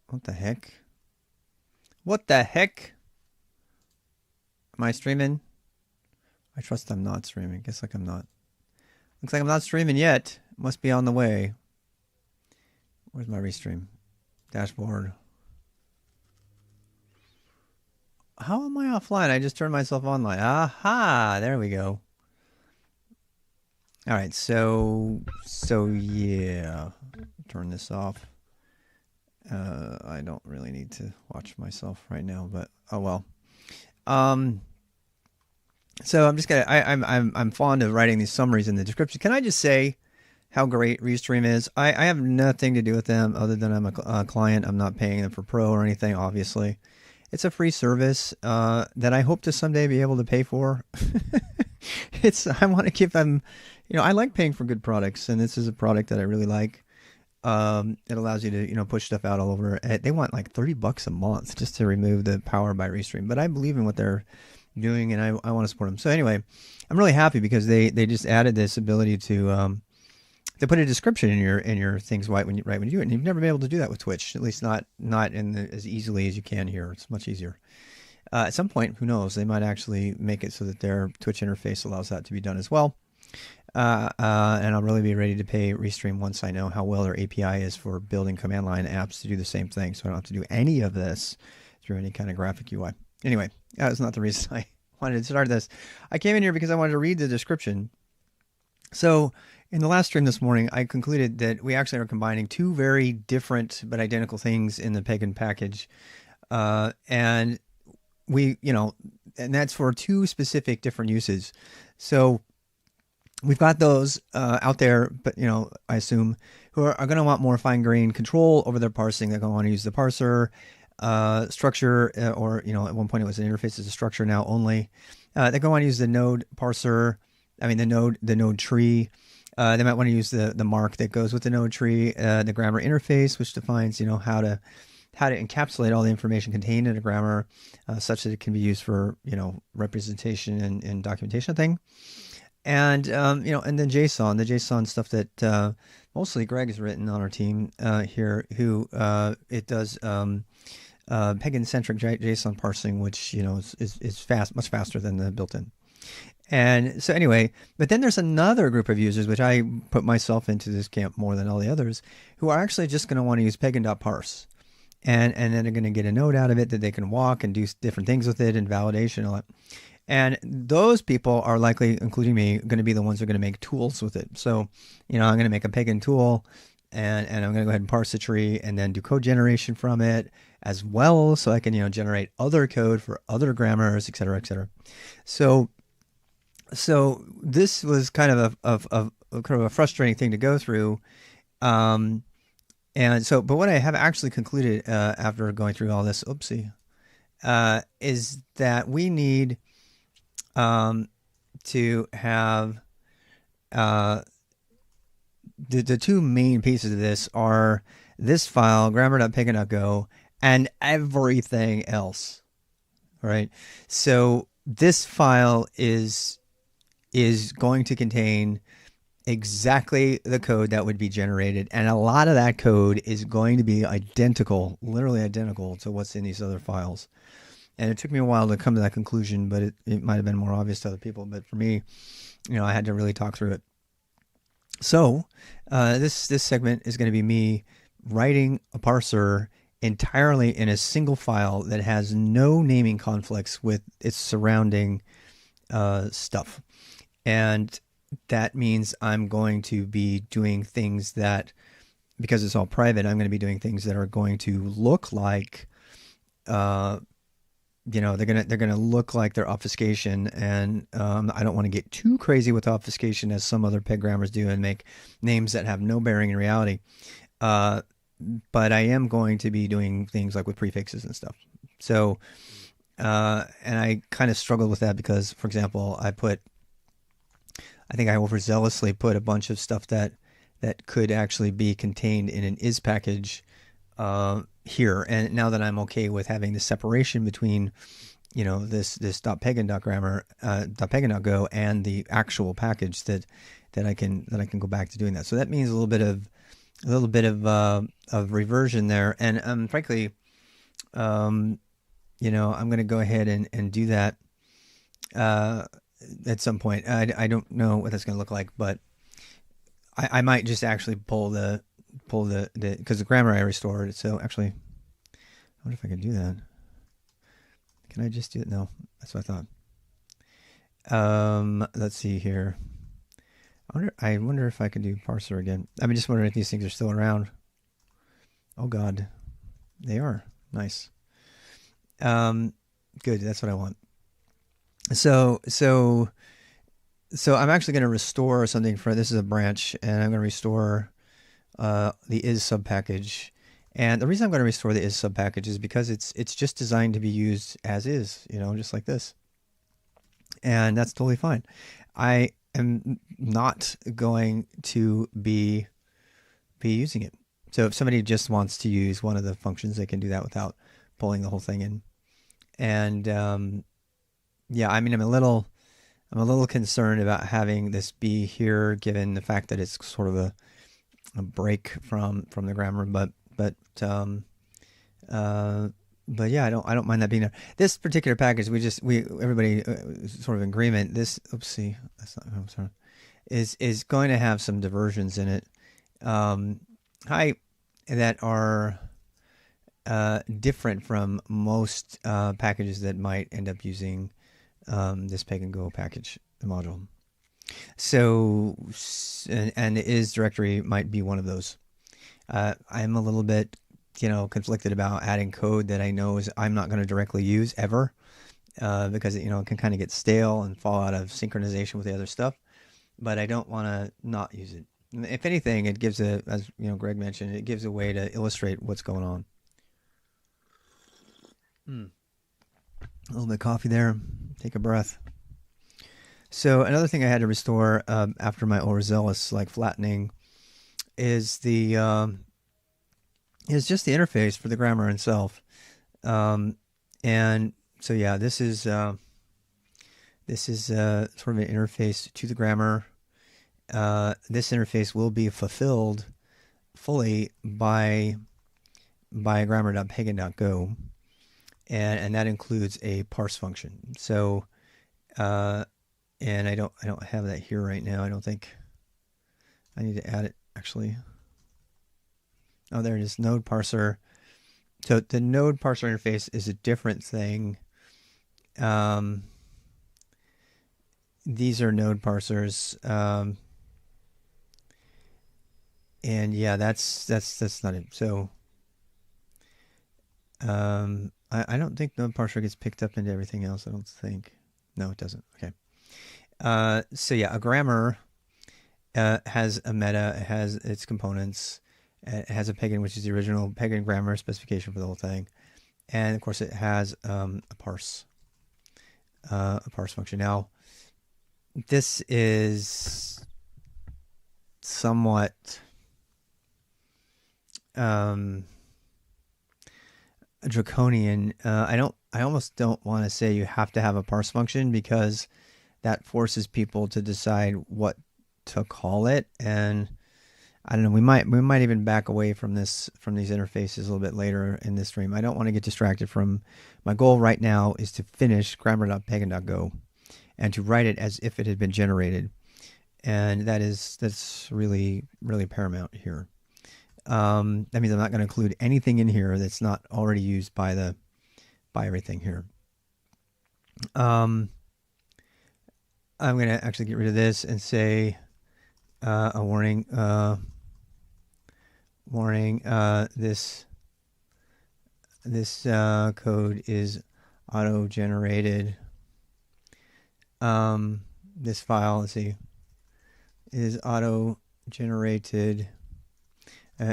What the heck? What the heck? Am I streaming? I trust I'm not streaming. Guess like I'm not. Looks like I'm not streaming yet. Must be on the way. Where's my restream? Dashboard. How am I offline? I just turned myself online. Aha! There we go. All right, so yeah, turn this off. I don't really need to watch myself right now, but oh well. Um, so I'm just gonna. I'm fond of writing these summaries in the description. Can I just say how great Restream is? I have nothing to do with them other than I'm a client. I'm not paying them for pro or anything. Obviously, it's a free service that I hope to someday be able to pay for. I want to give them. I like paying for good products, and this is a product that I really like. It allows you to push stuff out all over. They want like $30 a month just to remove the power by Restream, but I believe in what they're doing, and I want to support them. So anyway, I'm really happy because they just added this ability to put a description in your things right when you do it, and you've never been able to do that with Twitch, at least not as easily as you can here. It's much easier. At some point, who knows? They might actually make it so that their Twitch interface allows that to be done as well. And I'll really be ready to pay Restream once I know how well their API is for building command line apps to do the same thing. So I don't have to do any of this through any kind of graphic UI. Anyway, that's not the reason I wanted to start this. I came in here because I wanted to read the description. So in the last stream this morning, I concluded that we actually are combining two very different but identical things in the pegn package. And and that's for two specific different uses. So we've got those out there, but I assume who are going to want more fine-grained control over their parsing. They're going to want to use the parser structure, or at one point it was an interface as a structure, now only. They're going to want to use the node parser. I mean the node tree. They might want to use the mark that goes with the node tree, the grammar interface, which defines how to encapsulate all the information contained in a grammar, such that it can be used for representation and documentation thing. And and then JSON, the JSON stuff that mostly Greg has written on our team here, who it does pegn-centric JSON parsing, which is fast, much faster than the built-in. And so anyway, but then there's another group of users, which I put myself into this camp more than all the others, who are actually just going to want to use pegn.parse. And then they're going to get a node out of it that they can walk and do different things with it and validation and all that. And those people are likely, including me, going to be the ones who are going to make tools with it. So, I'm going to make a pegn tool, and I'm going to go ahead and parse the tree and then do code generation from it as well, so I can generate other code for other grammars, et cetera, et cetera. So this was kind of a frustrating thing to go through. But what I have actually concluded after going through all this, is that we need to have the two main pieces of this are this file, grammar.pegn.go, and everything else. Right? So this file is going to contain exactly the code that would be generated, and a lot of that code is going to be identical, literally identical to what's in these other files. And it took me a while to come to that conclusion, but it might have been more obvious to other people. But for me, I had to really talk through it. So this segment is going to be me writing a parser entirely in a single file that has no naming conflicts with its surrounding stuff. And that means I'm going to be doing things that, because it's all private, I'm going to be doing things that are going to look like they're gonna look like they're obfuscation, and I don't want to get too crazy with obfuscation as some other peg grammars do and make names that have no bearing in reality. But I am going to be doing things like with prefixes and stuff. So, and I kind of struggled with that because, for example, I think I overzealously put a bunch of stuff that could actually be contained in an is package here, and now that I'm okay with having the separation between this .pegn.go and the actual package, that I can go back to doing that. So that means a little bit of a little bit of reversion there, and frankly, I'm going to go ahead and do that at some point. I don't know what that's going to look like, but I might just actually pull the because the grammar I restored. So actually, I wonder if I can do that. Can I just do it? No, that's what I thought. Let's see here. I wonder if I can do parser again. I'm just wondering if these things are still around. Oh God, they are. Nice. Good. That's what I want. So I'm actually going to restore something for this is a branch, and I'm going to restore the is subpackage. And the reason I'm going to restore the is subpackage is because it's just designed to be used as is, just like this. And that's totally fine. I am not going to be using it. So if somebody just wants to use one of the functions, they can do that without pulling the whole thing in. And yeah, I mean, I'm a little concerned about having this be here, given the fact that it's sort of a break from the grammar. But yeah, I don't mind that being there. This particular package, everybody sort of in agreement. This, oopsie, that's not. I'm sorry. Is going to have some diversions in it, that are different from most packages that might end up using this pegn-go package module. So, and the is directory might be one of those. I'm a little bit, conflicted about adding code that I know I'm not going to directly use ever, because it can kind of get stale and fall out of synchronization with the other stuff. But I don't want to not use it. If anything, it gives as Greg mentioned, it gives a way to illustrate what's going on. A little bit of coffee there. Take a breath. So another thing I had to restore after my overzealous flattening is is just the interface for the grammar itself. And so yeah, this is sort of an interface to the grammar. This interface will be fulfilled fully by grammar.pegn-go. And that includes a parse function. So, and I don't have that here right now. I don't think I need to add it actually. Oh, there it is, node parser. So the node parser interface is a different thing. These are node parsers. And yeah, that's not it. So, I don't think node parser gets picked up into everything else. I don't think. No, it doesn't. Okay. So yeah, a grammar has a meta. It has its components. It has a pegn, which is the original pegn grammar specification for the whole thing, and of course it has a parse function. Now, this is somewhat draconian. I almost don't want to say you have to have a parse function, because that forces people to decide what to call it. And I don't know, we might even back away from these interfaces a little bit later in this stream. I don't want to get distracted from my goal right now is to finish grammar.pegn-go and to write it as if it had been generated. And that's really, really paramount here. That means I'm not going to include anything in here that's not already used by everything here. I'm going to actually get rid of this and say a warning. This code is auto-generated. This file, let's see, is auto-generated.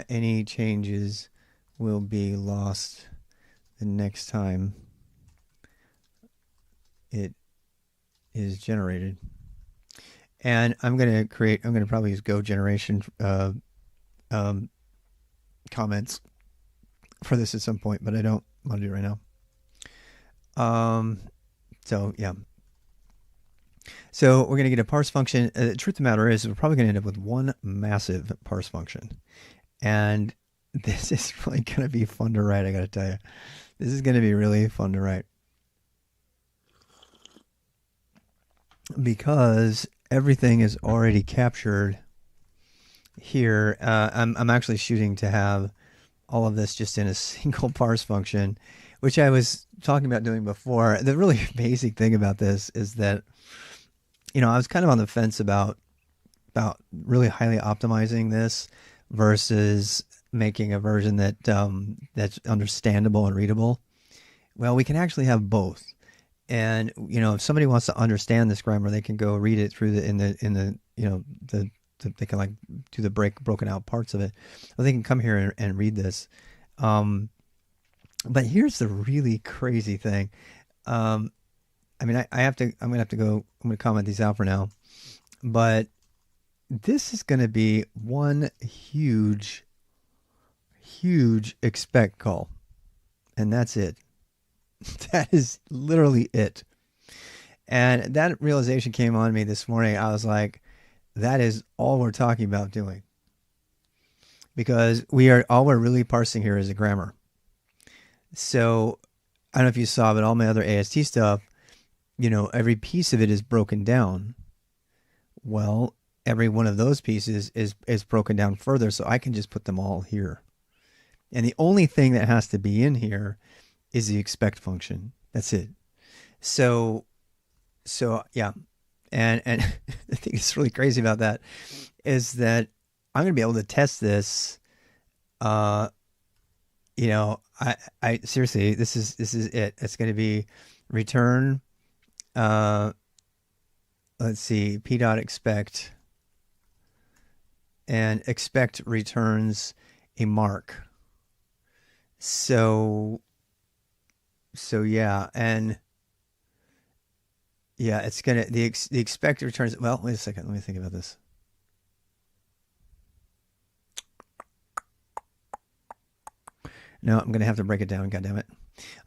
Any changes will be lost the next time it is generated. And I'm going to probably use Go generation comments for this at some point, but I don't want to do it right now. So yeah. So we're going to get a parse function. The truth of the matter is we're probably going to end up with one massive parse function. And this is really going to be fun to write, I got to tell you. This is going to be really fun to write. Because everything is already captured here. I'm actually shooting to have all of this just in a single parse function, which I was talking about doing before. The really basic thing about this is that, I was kind of on the fence about really highly optimizing this versus making a version that that's understandable and readable. Well, we can actually have both. And if somebody wants to understand this grammar, they can go read it through they can like do the broken out parts of it, or they can come here and read this. But here's the really crazy thing. I'm going to comment these out for now, but this is going to be one huge expect call, and that's it. That is literally it. And that realization came on me this morning. I was like, that is all we're talking about doing. Because all we're really parsing here is a grammar. So I don't know if you saw, but all my other AST stuff, every piece of it is broken down. Well, every one of those pieces is broken down further, so I can just put them all here. And the only thing that has to be in here is the expect function. That's it. So yeah. And the thing that's really crazy about that is that I'm going to be able to test this. I seriously, this is it. It's going to be return, let's see, p.expect, and expect returns a mark. So yeah, and yeah, it's gonna the expect returns. Well, wait a second. Let me think about this. No, I'm gonna have to break it down. God damn it!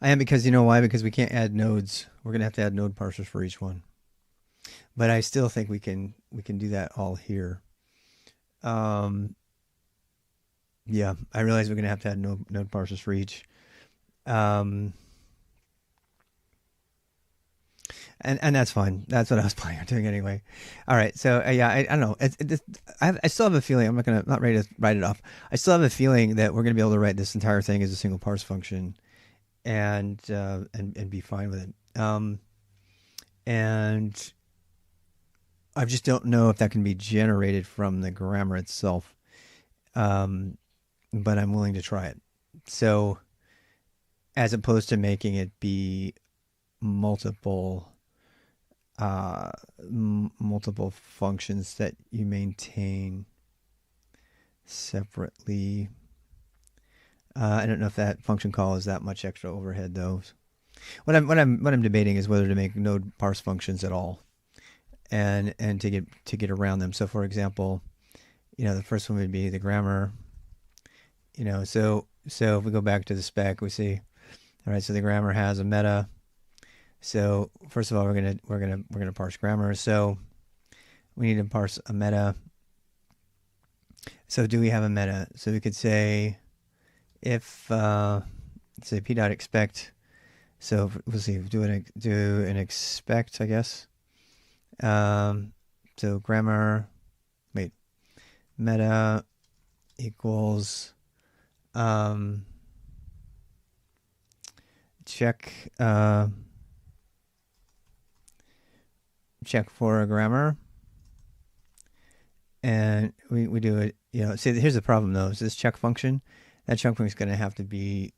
I am, because you know why? Because we can't add nodes. We're gonna have to add node parsers for each one. But I still think we can do that all here. Yeah, I realize we're gonna have to add node parsers for each. And that's fine. That's what I was planning on doing anyway. All right. So yeah, I don't know. I still have a feeling. I'm not ready to write it off. I still have a feeling that we're gonna be able to write this entire thing as a single parse function, and be fine with it. And I just don't know if that can be generated from the grammar itself. But I'm willing to try it. So, as opposed to making it be multiple functions that you maintain separately. I don't know if that function call is that much extra overhead though. What I'm debating is whether to make node parse functions at all, and to get around them. So for example, the first one would be the grammar. So if we go back to the spec, we see, all right, so the grammar has a meta. So first of all, we're gonna parse grammar. So we need to parse a meta. So do we have a meta? So we could say if say p.expect. So we'll see. Do an expect, I guess. So grammar. Wait. Meta equals check for a grammar, and we do it. See, here's the problem though. Is this check function? That check function is going to have to be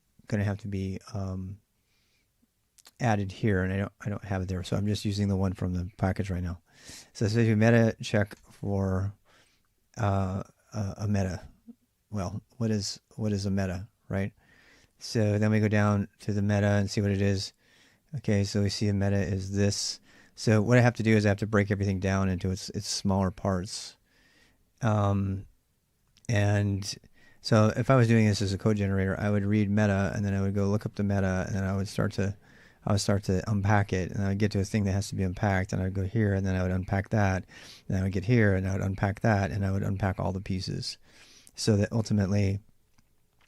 added here, and I don't have it there, so I'm just using the one from the package right now. So this is meta check for a meta. Well, what is a meta, right? So then we go down to the meta and see what it is. Okay, so we see a meta is this. So what I have to do is I have to break everything down into its smaller parts. And so if I was doing this as a code generator, I would read meta, and then I would go look up the meta, and then I would start to unpack it, and I would get to a thing that has to be unpacked, and I would go here, and then I would unpack that, and I would get here, and I would unpack that, and I would unpack all the pieces. so that ultimately,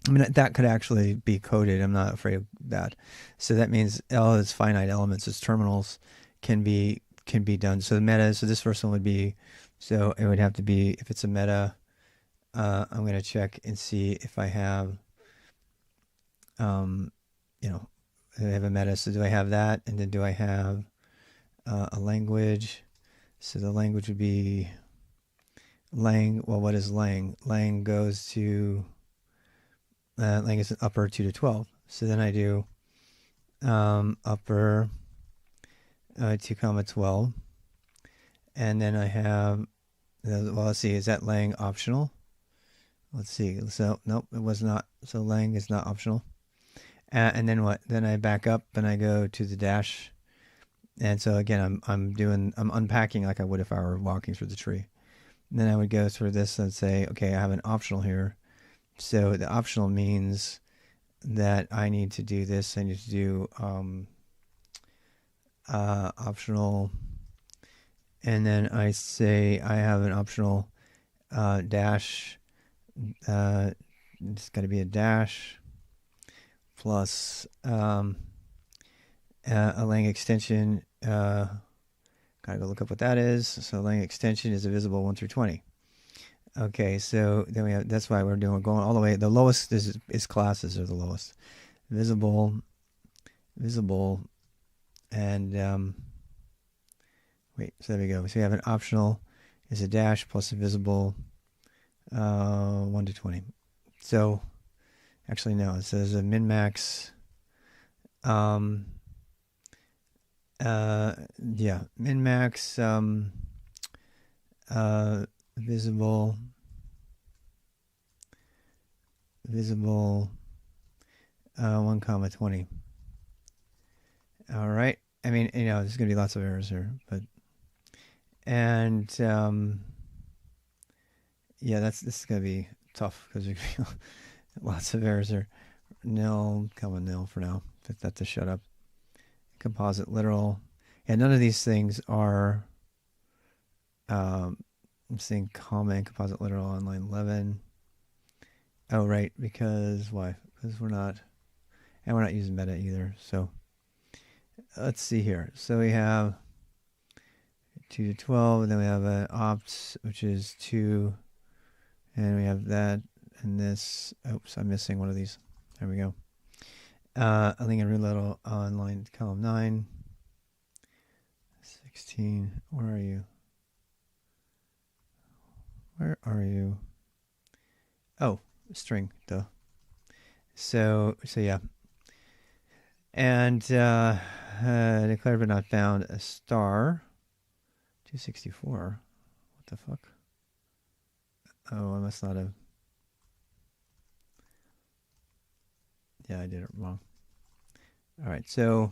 I mean, that could actually be coded. I'm not afraid of that. So that means all its finite elements, its terminals, can be done. So the meta. So this first one would be. So it would have to be, if it's a meta. I'm going to check and see if I have. You know, I have a meta. So do I have that? And then do I have a language? So the language would be lang. Well, what is lang? Lang goes to lang is an upper 2 to 12. So then I do upper 2 comma 12, and then I have, well, let's see, is that lang optional? Let's see. So nope, it was not. So lang is not optional. And then what? Then I back up and I go to the dash. And so again, I'm unpacking like I would if I were walking through the tree. And then I would go through this and say, okay, I have an optional here. So the optional means that I need to do this. I need to do optional, and then I say I have an optional dash. It's got to be a dash plus a lang extension. Gotta go look up what that is. So lang extension is a visible 1 through 20. Okay, so then we have, that's why we're going all the way. The lowest is classes are the lowest. Visible, and wait, so there we go. So we have an optional is a dash plus a visible 1 to 20. So actually no, it says a min max. Yeah, min max visible 1 comma 20. All right. I mean, there's gonna be lots of errors here, but yeah, this is gonna be tough because there's lots of errors here. Nil, comma nil for now. Set that to shut up. Composite literal. Yeah, none of these things are. I'm saying comma and composite literal on line 11. Oh, right, because why? Because we're not using meta either. So let's see here. So we have 2 to 12, and then we have an opt, which is 2, and we have that and this. Oops, I'm missing one of these. There we go. A link and root level on line column 9. 16. Where are you? Where are you? Oh, string, duh. So yeah. And declared but not found a star. 264. What the fuck? Oh, I must not have. Yeah, I did it wrong. All right, so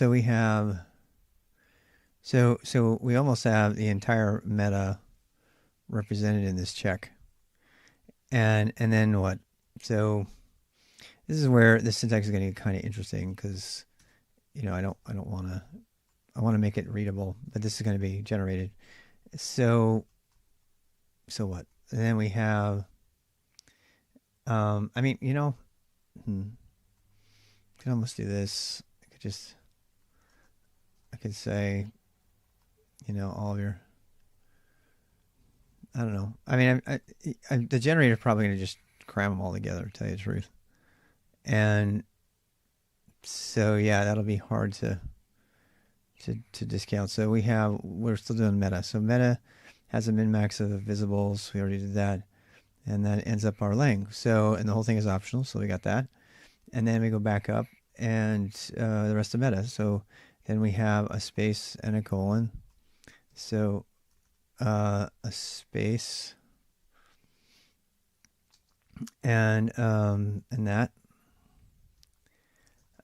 we have. So we almost have the entire meta represented in this check. And then what? So this is where the syntax is going to get kind of interesting because I don't want to. I want to make it readable, but this is going to be generated. So what? And then we have. I mean, I could almost do this. I could say, all of your. I don't know. I mean, the generator is probably going to just cram them all together, to tell you the truth. And so, yeah, that'll be hard to discount. So we're still doing meta. So meta has a min-max of visibles. We already did that. And that ends up our lang. So, and the whole thing is optional. So we got that. And then we go back up and the rest of meta. So then we have a space and a colon. So a space and that.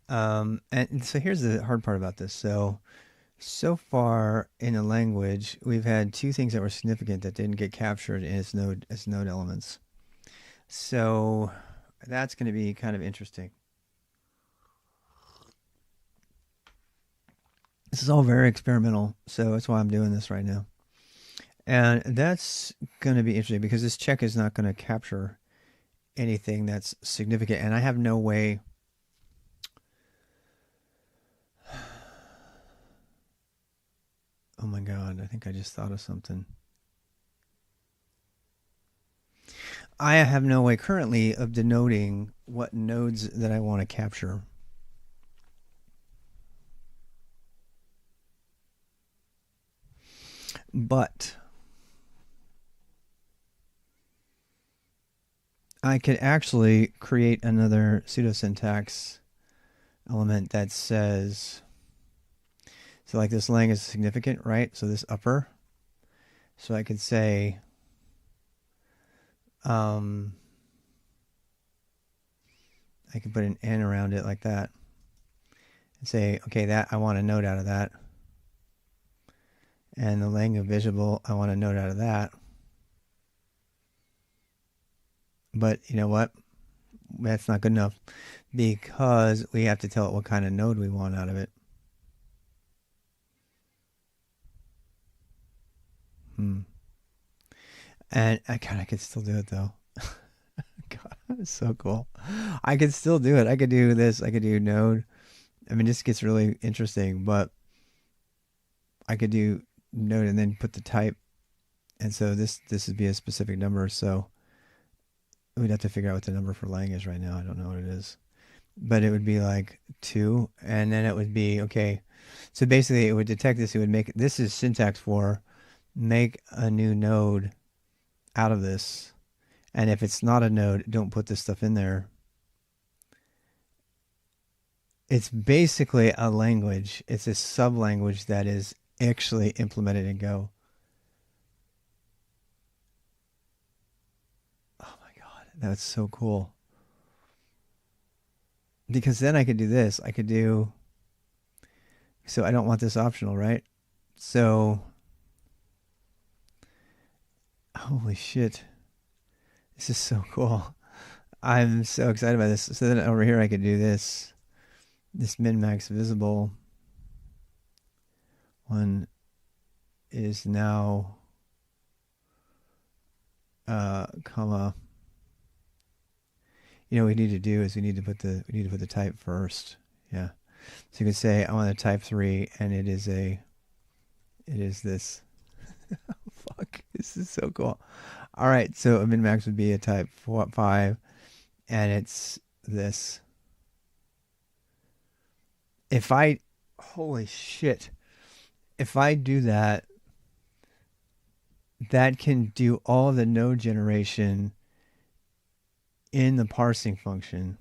And so here's the hard part about this. So far in a language, we've had two things that were significant that didn't get captured in its node elements. So that's going to be kind of interesting. This is all very experimental, so that's why I'm doing this right now. And that's going to be interesting because this check is not going to capture anything that's significant. And I have no way. Oh my God, I think I just thought of something. I have no way currently of denoting what nodes that I want to capture. But I could actually create another pseudosyntax element that says, so like this lang is significant, right? So this upper. So I could say, I could put an n around it like that and say, okay, that I want a node out of that. And the lang of visible, I want a node out of that. But you know what? That's not good enough because we have to tell it what kind of node we want out of it. And I could still do it though. God, it's so cool. I could still do it. I could do this. I could do node. I mean, this gets really interesting, but I could do node and then put the type. And so this would be a specific number. So we'd have to figure out what the number for lang is right now. I don't know what it is, but it would be like 2, and then it would be okay. So basically, it would detect this. It would make this is syntax for make a new node out of this, and if it's not a node, don't put this stuff in there. It's basically a language. It's a sub-language that is actually implemented in Go. Oh my God, that's so cool. Because then I could do this. I could do, so I don't want this optional, right? So, holy shit. This is so cool. I'm so excited about this. So then over here I could do this. This min-max visible one is now comma. You know what we need to do is we need to put the type first. Yeah. So you can say I want a type 3 and it is this. Fuck, this is so cool. All right, so a min-max would be a type 5 and it's this. If I, holy shit, if I do that, that can do all of the node generation in the parsing function.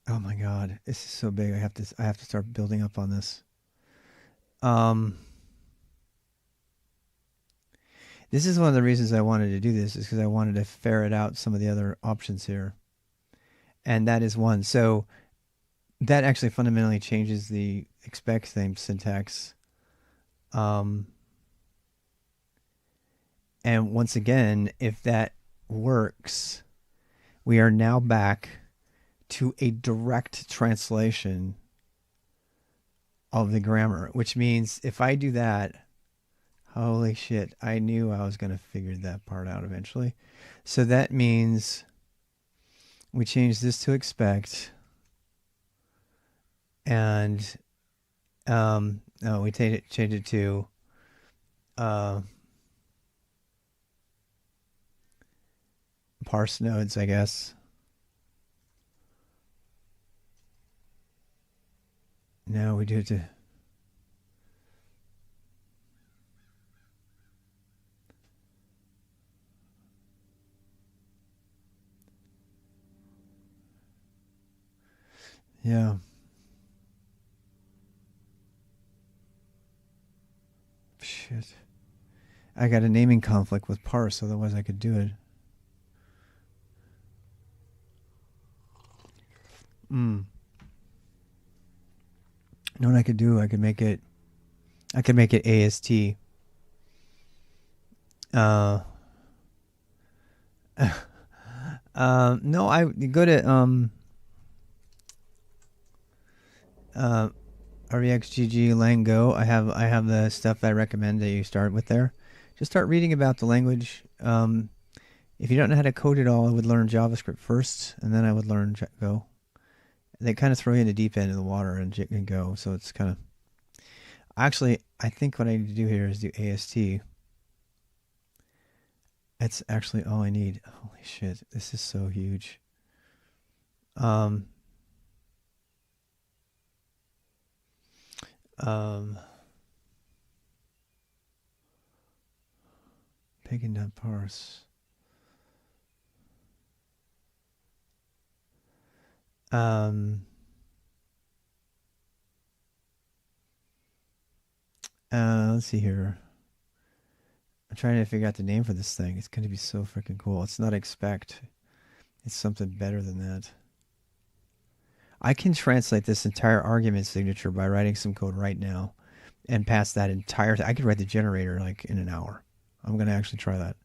Oh my God, this is so big. I have to start building up on this. This is one of the reasons I wanted to do this, is because I wanted to ferret out some of the other options here. And that is one. So that actually fundamentally changes the expect thing syntax. And once again, if that works, we are now back to a direct translation of the grammar, which means if I do that, holy shit, I knew I was going to figure that part out eventually. So that means we change this to expect, and we change it to parse nodes, I guess. No, we do it to yeah. Shit. I got a naming conflict with parse, otherwise I could do it. You know what I could do? I could make it AST. No, I go to REXGG Lang-Go. I have the stuff I recommend that you start with there. Just start reading about the language. If you don't know how to code at all, I would learn JavaScript first, and then I would learn Go. They kind of throw you in the deep end of the water and Go, so it's kind of... Actually, I think what I need to do here is do AST. That's actually all I need. Holy shit, this is so huge. Pegn-parse. Let's see here. I'm trying to figure out the name for this thing. It's going to be so freaking cool. It's not expect. It's something better than that. I can translate this entire argument signature by writing some code right now and pass that entire thing. I could write the generator like in an hour. I'm going to actually try that.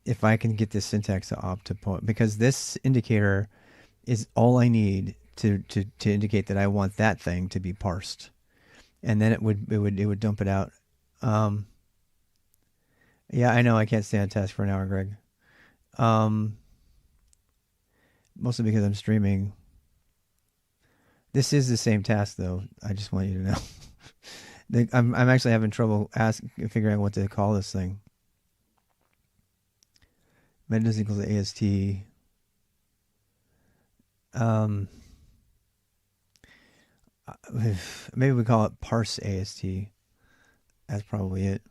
If I can get this syntax to opt to point, because this indicator is all I need to indicate that I want that thing to be parsed. And then it would dump it out. Yeah, I know I can't stay on task for an hour, Greg. Mostly because I'm streaming. This is the same task, though. I just want you to know. I'm actually having trouble figuring out what to call this thing. Metas equals AST. Maybe we call it parse AST. That's probably it.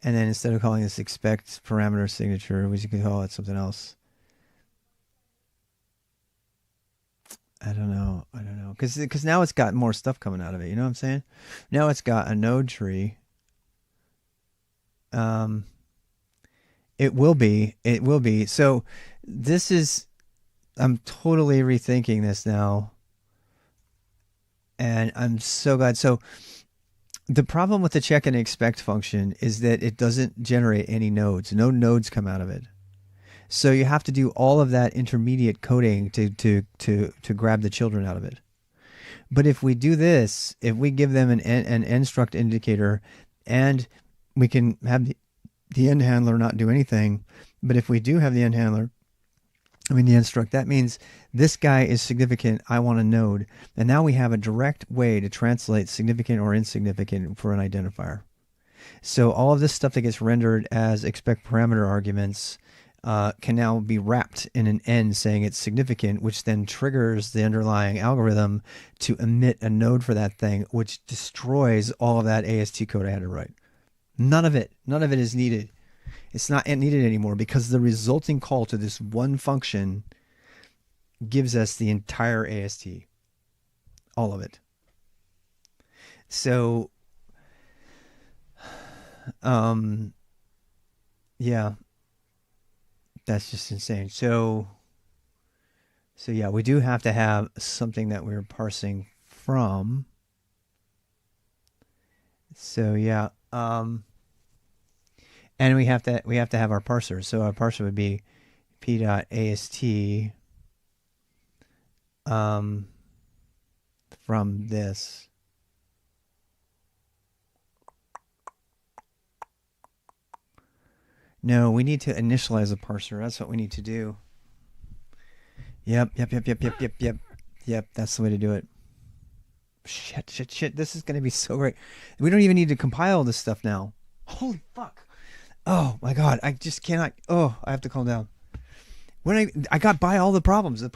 And then instead of calling this expect parameter signature, we could call it something else. I don't know. Because now it's got more stuff coming out of it. You know what I'm saying? Now it's got a node tree. It will be. So this is, I'm totally rethinking this now. And I'm so glad. So the problem with the check and expect function is that it doesn't generate any nodes. No nodes come out of it. So you have to do all of that intermediate coding to grab the children out of it. But if we do this, if we give them an end-struct indicator, and we can have the end handler not do anything, but if we do have the end handler, the end struct, that means this guy is significant, I want a node. And now we have a direct way to translate significant or insignificant for an identifier. So all of this stuff that gets rendered as expect parameter arguments can now be wrapped in an end saying it's significant, which then triggers the underlying algorithm to emit a node for that thing, which destroys all of that AST code I had to write. None of it is needed. It's not needed anymore because the resulting call to this one function gives us the entire AST. All of it. So, yeah, that's just insane. So yeah, we do have to have something that we're parsing from. So yeah, and we have to have our parser. So our parser would be p.ast from this. No, we need to initialize a parser. That's what we need to do. Yep. That's the way to do it. Shit. This is going to be so great. We don't even need to compile this stuff now. Holy fuck. Oh my God. I just cannot. Oh, I have to calm down. When I got by all the problems with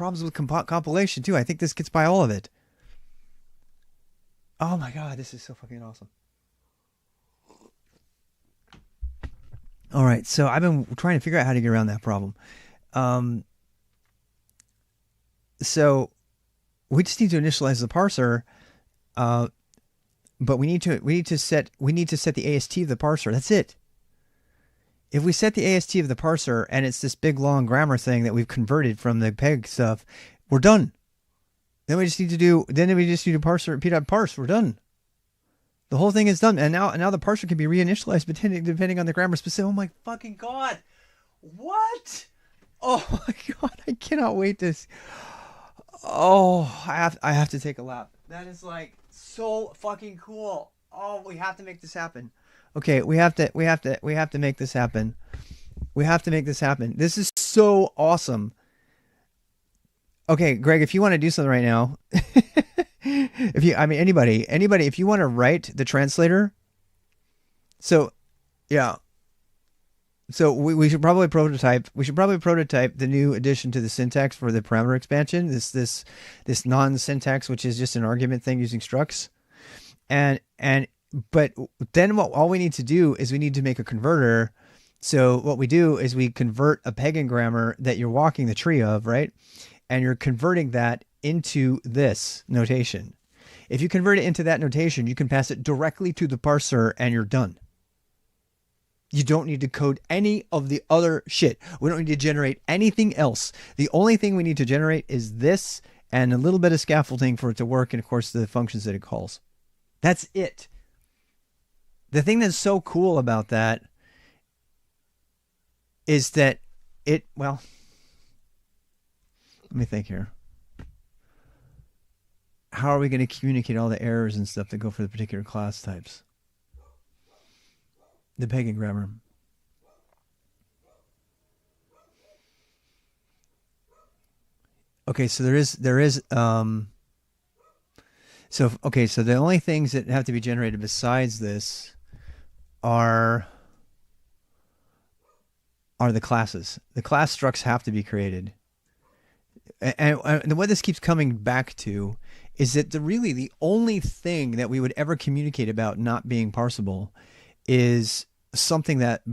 compilation too. I think this gets by all of it. Oh my God. This is so fucking awesome. All right. So I've been trying to figure out how to get around that problem. So we just need to initialize the parser. But we need to set the AST of the parser. That's it. If we set the AST of the parser and it's this big long grammar thing that we've converted from the peg stuff, we're done. Then we just need to do parser p.parse. We're done. The whole thing is done, and now the parser can be reinitialized depending on the grammar specific. Oh my fucking God! What? Oh my God! I cannot wait this. Oh, I have to take a lap. That is like so fucking cool. Oh, we have to make this happen. Okay, we have to make this happen. We have to make this happen. This is so awesome. Okay, Greg, if you want to do something right now, if you, I mean, anybody, if you want to write the translator, so yeah, so we should probably prototype. We should probably prototype the new addition to the syntax for the parameter expansion. This non-syntax, which is just an argument thing using structs, and but then all we need to do is we need to make a converter. So what we do is we convert a pagan grammar that you're walking the tree of, right? And you're converting that into this notation. If you convert it into that notation, you can pass it directly to the parser and you're done. You don't need to code any of the other shit. We don't need to generate anything else. The only thing we need to generate is this and a little bit of scaffolding for it to work, and of course the functions that it calls. That's it. The thing that's so cool about that is that well, let me think here. How are we going to communicate all the errors and stuff that go for the particular class types? The pagan grammar. Okay, so so the only things that have to be generated besides this are the classes. The class structs have to be created. And what this keeps coming back to is that really the only thing that we would ever communicate about not being parsable is something that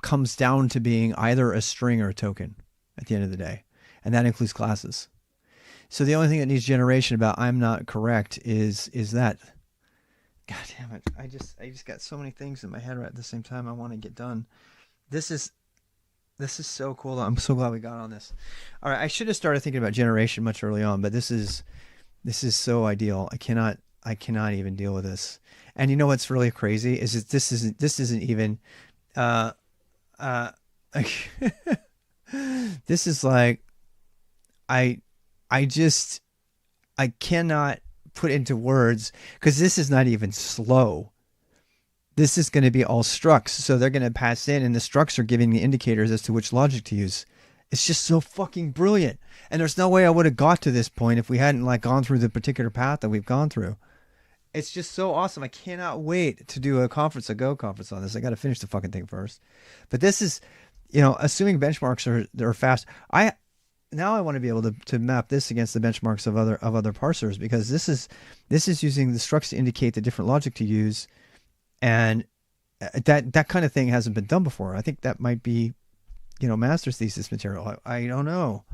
comes down to being either a string or a token at the end of the day. And that includes classes. So the only thing that needs generation about I'm not correct is that. God damn it. I just got so many things in my head right at the same time I want to get done. This is so cool. I'm so glad we got on this. All right, I should have started thinking about generation much early on, but this is so ideal. I cannot even deal with this. And you know what's really crazy is that this isn't even this is like I cannot put into words because this is not even slow. This is going to be all structs. So they're going to pass in and the structs are giving the indicators as to which logic to use. It's just so fucking brilliant. And there's no way I would have got to this point if we hadn't like gone through the particular path that we've gone through. It's just so awesome. I cannot wait to do a Go conference on this. I got to finish the fucking thing first. But this is, assuming benchmarks are fast. Now I want to be able to map this against the benchmarks of other parsers because this is using the structs to indicate the different logic to use, and that kind of thing hasn't been done before. I think that might be, master's thesis material. I don't know.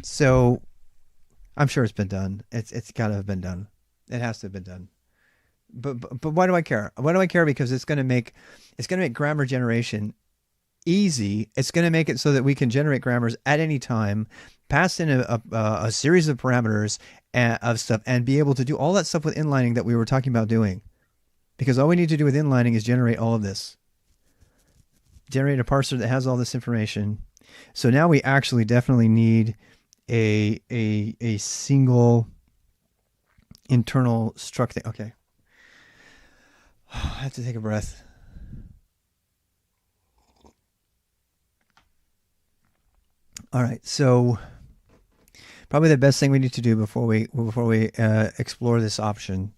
So I'm sure it's been done. It's got to have been done. It has to have been done. But why do I care? Why do I care? Because it's going to make grammar generation easy. It's going to make it so that we can generate grammars at any time, pass in a series of parameters of stuff, and be able to do all that stuff with inlining that we were talking about doing. Because all we need to do with inlining is generate all of this. Generate a parser that has all this information. So now we actually definitely need a single internal struct thing. Okay. I have to take a breath. All right, so probably the best thing we need to do before we explore this option,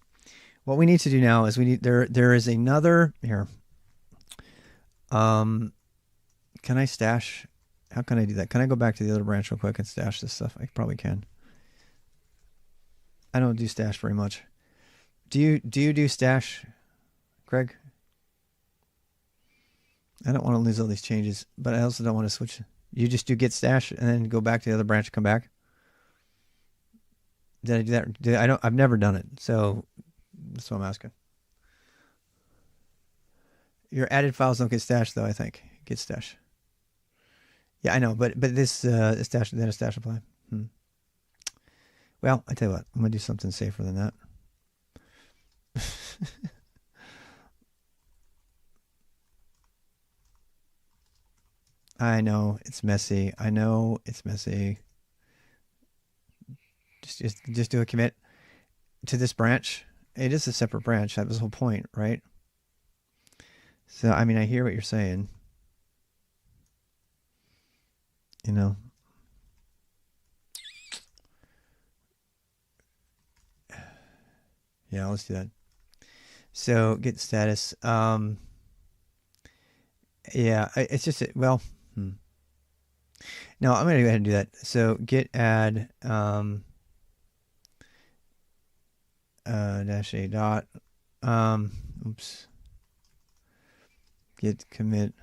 what we need to do now is there is another here. Can I stash? How can I do that? Can I go back to the other branch real quick and stash this stuff? I probably can. I don't do stash very much. Do you do stash, Craig? I don't want to lose all these changes, but I also don't want to switch. You just do git stash and then go back to the other branch and come back. Did I do that? I've never done it, so that's what I'm asking. Your added files don't get stashed though. I think git stash. Yeah, I know, but this stash then a stash apply. Well, I tell you what, I'm gonna do something safer than that. I know it's messy. Just do a commit to this branch. It is a separate branch. That was the whole point, right? So, I mean, I hear what you're saying. You know. Yeah, let's do that. So, get status. Yeah, it's just, well, no, I'm going to go ahead and do that. So, git add dash a dot. Oops. Git commit.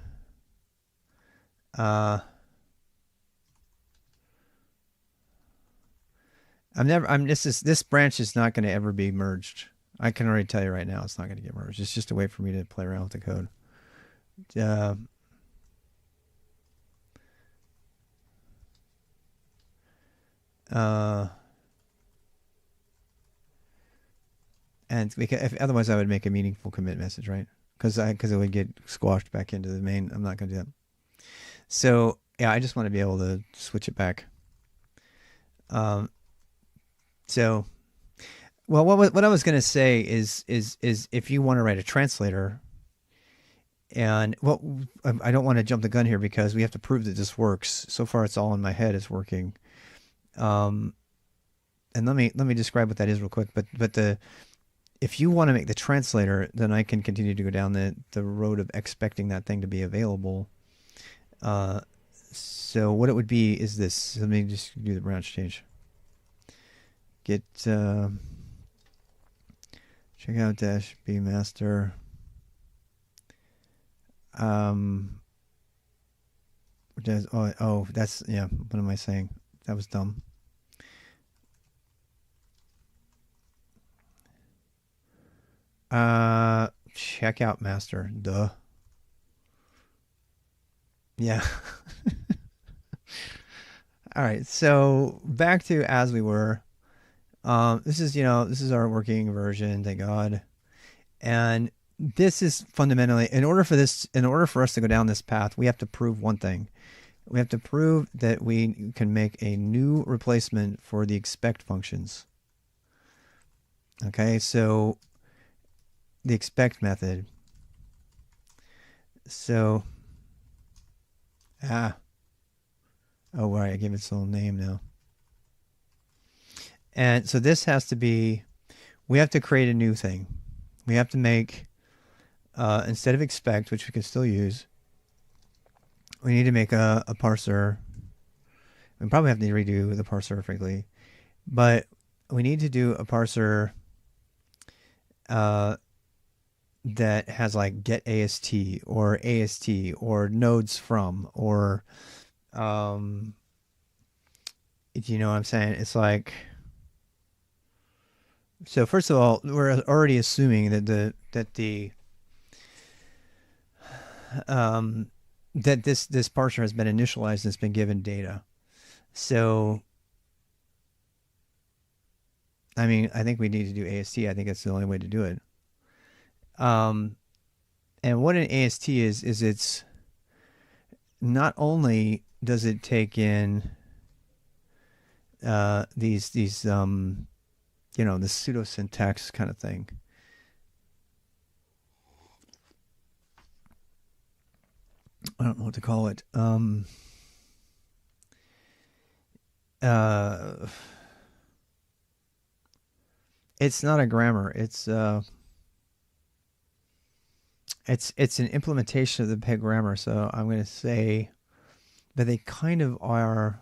This branch is not going to ever be merged. I can already tell you right now it's not going to get merged. It's just a way for me to play around with the code. And because otherwise I would make a meaningful commit message, right? Because it would get squashed back into the main. I'm not going to do that. So yeah, I just want to be able to switch it back. So, well, what I was going to say is if you want to write a translator, and well, I don't want to jump the gun here because we have to prove that this works. So far, it's all in my head. It's working. And let me describe what that is real quick. But if you want to make the translator, then I can continue to go down the road of expecting that thing to be available. So what it would be is this. Let me just do the branch change. Get check out dash b master. That's, yeah. What am I saying? That was dumb. Check out master. Duh. Yeah. All right. So back to as we were. This is our working version. Thank God. And this is fundamentally, in order for us to go down this path, we have to prove one thing. We have to prove that we can make a new replacement for the expect functions. Okay, so the expect method. So, oh, right, I gave it its little name now. And so this has to be, we have to create a new thing. We have to make, instead of expect, which we can still use, we need to make a parser. We probably have to redo the parser, frankly. But we need to do a parser that has like get AST or AST or nodes from or, you know what I'm saying? It's like, so first of all, we're already assuming that this parser has been initialized and it's been given data. So, I mean, I think we need to do AST. I think that's the only way to do it. And what an AST is it's not only does it take in these you know, the pseudo syntax kind of thing. I don't know what to call it. It's not a grammar. It's an implementation of the peg grammar. So I'm going to say that they kind of are.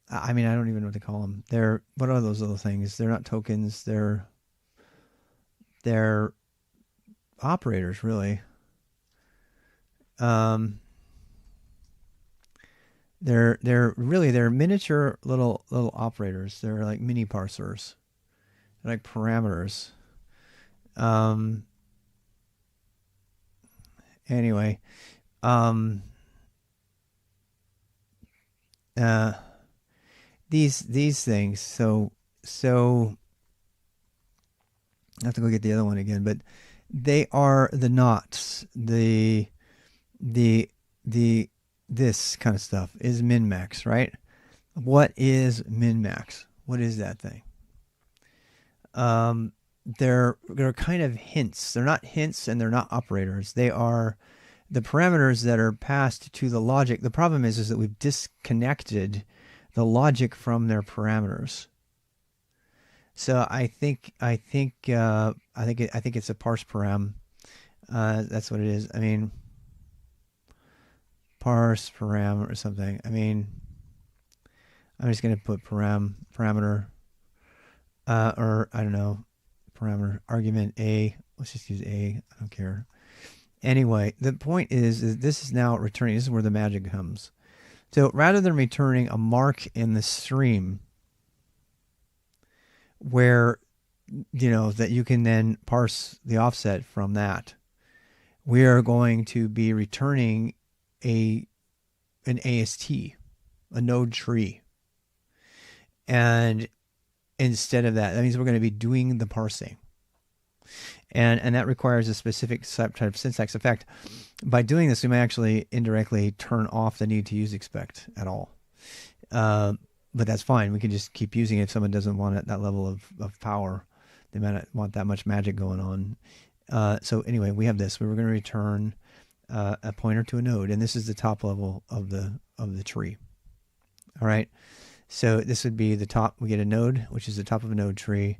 I mean, I don't even know what to call them. What are those little things? They're not tokens. They're operators, really. They're miniature little operators. They're like mini parsers. They're like parameters. Anyway, these things. So I have to go get the other one again, but they are the knots. This kind of stuff is min-max, right? What is min-max? What is that thing? They're kind of hints. They're not hints and they're not operators. They are the parameters that are passed to the logic. The problem is that we've disconnected the logic from their parameters. So I think it's a parse param. That's what it is. I mean, parse param or something. I mean, I'm just going to put parameter, or I don't know, parameter argument A. Let's just use A. I don't care. Anyway, the point is this is now returning. This is where the magic comes. So rather than returning a mark in the stream where, that you can then parse the offset from that, we are going to be returning an AST, a node tree. And instead of that means we're going to be doing the parsing. And that requires a specific type of syntax effect. By doing this, we may actually indirectly turn off the need to use expect at all. But that's fine. We can just keep using it if someone doesn't want that level of power. They might not want that much magic going on. So anyway, we have this. We were going to return a pointer to a node, and this is the top level of the tree. All right. So this would be the top. We get a node, which is the top of a node tree,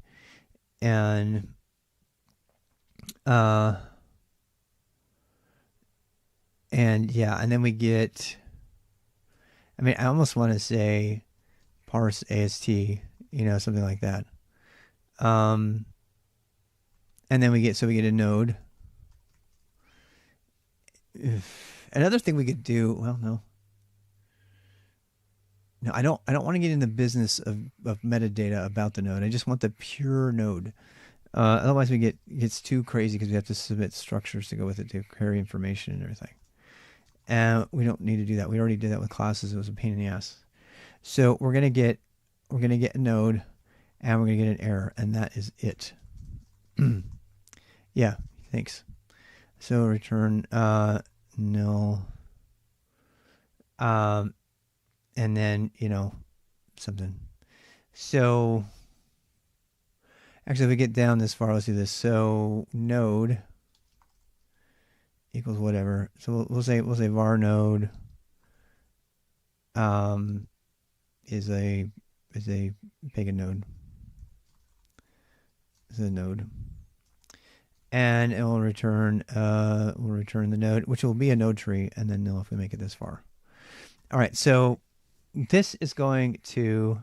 and yeah, and then we get. I mean, I almost want to say parse AST, something like that. And then we get a node. Another thing we could do. Well, no. No, I don't want to get in the business of metadata about the node. I just want the pure node. Otherwise, it gets too crazy because we have to submit structures to go with it to carry information and everything. And we don't need to do that. We already did that with classes. It was a pain in the ass. So we're gonna get a node, and we're gonna get an error, and that is it. Yeah, thanks. So return null. And then, something. So, actually, if we get down this far, let's do this. So, node equals whatever. So we'll say var node is a pagan node. Is a node, and it will return the node, which will be a node tree, and then null if we make it this far. All right, so. This is going to,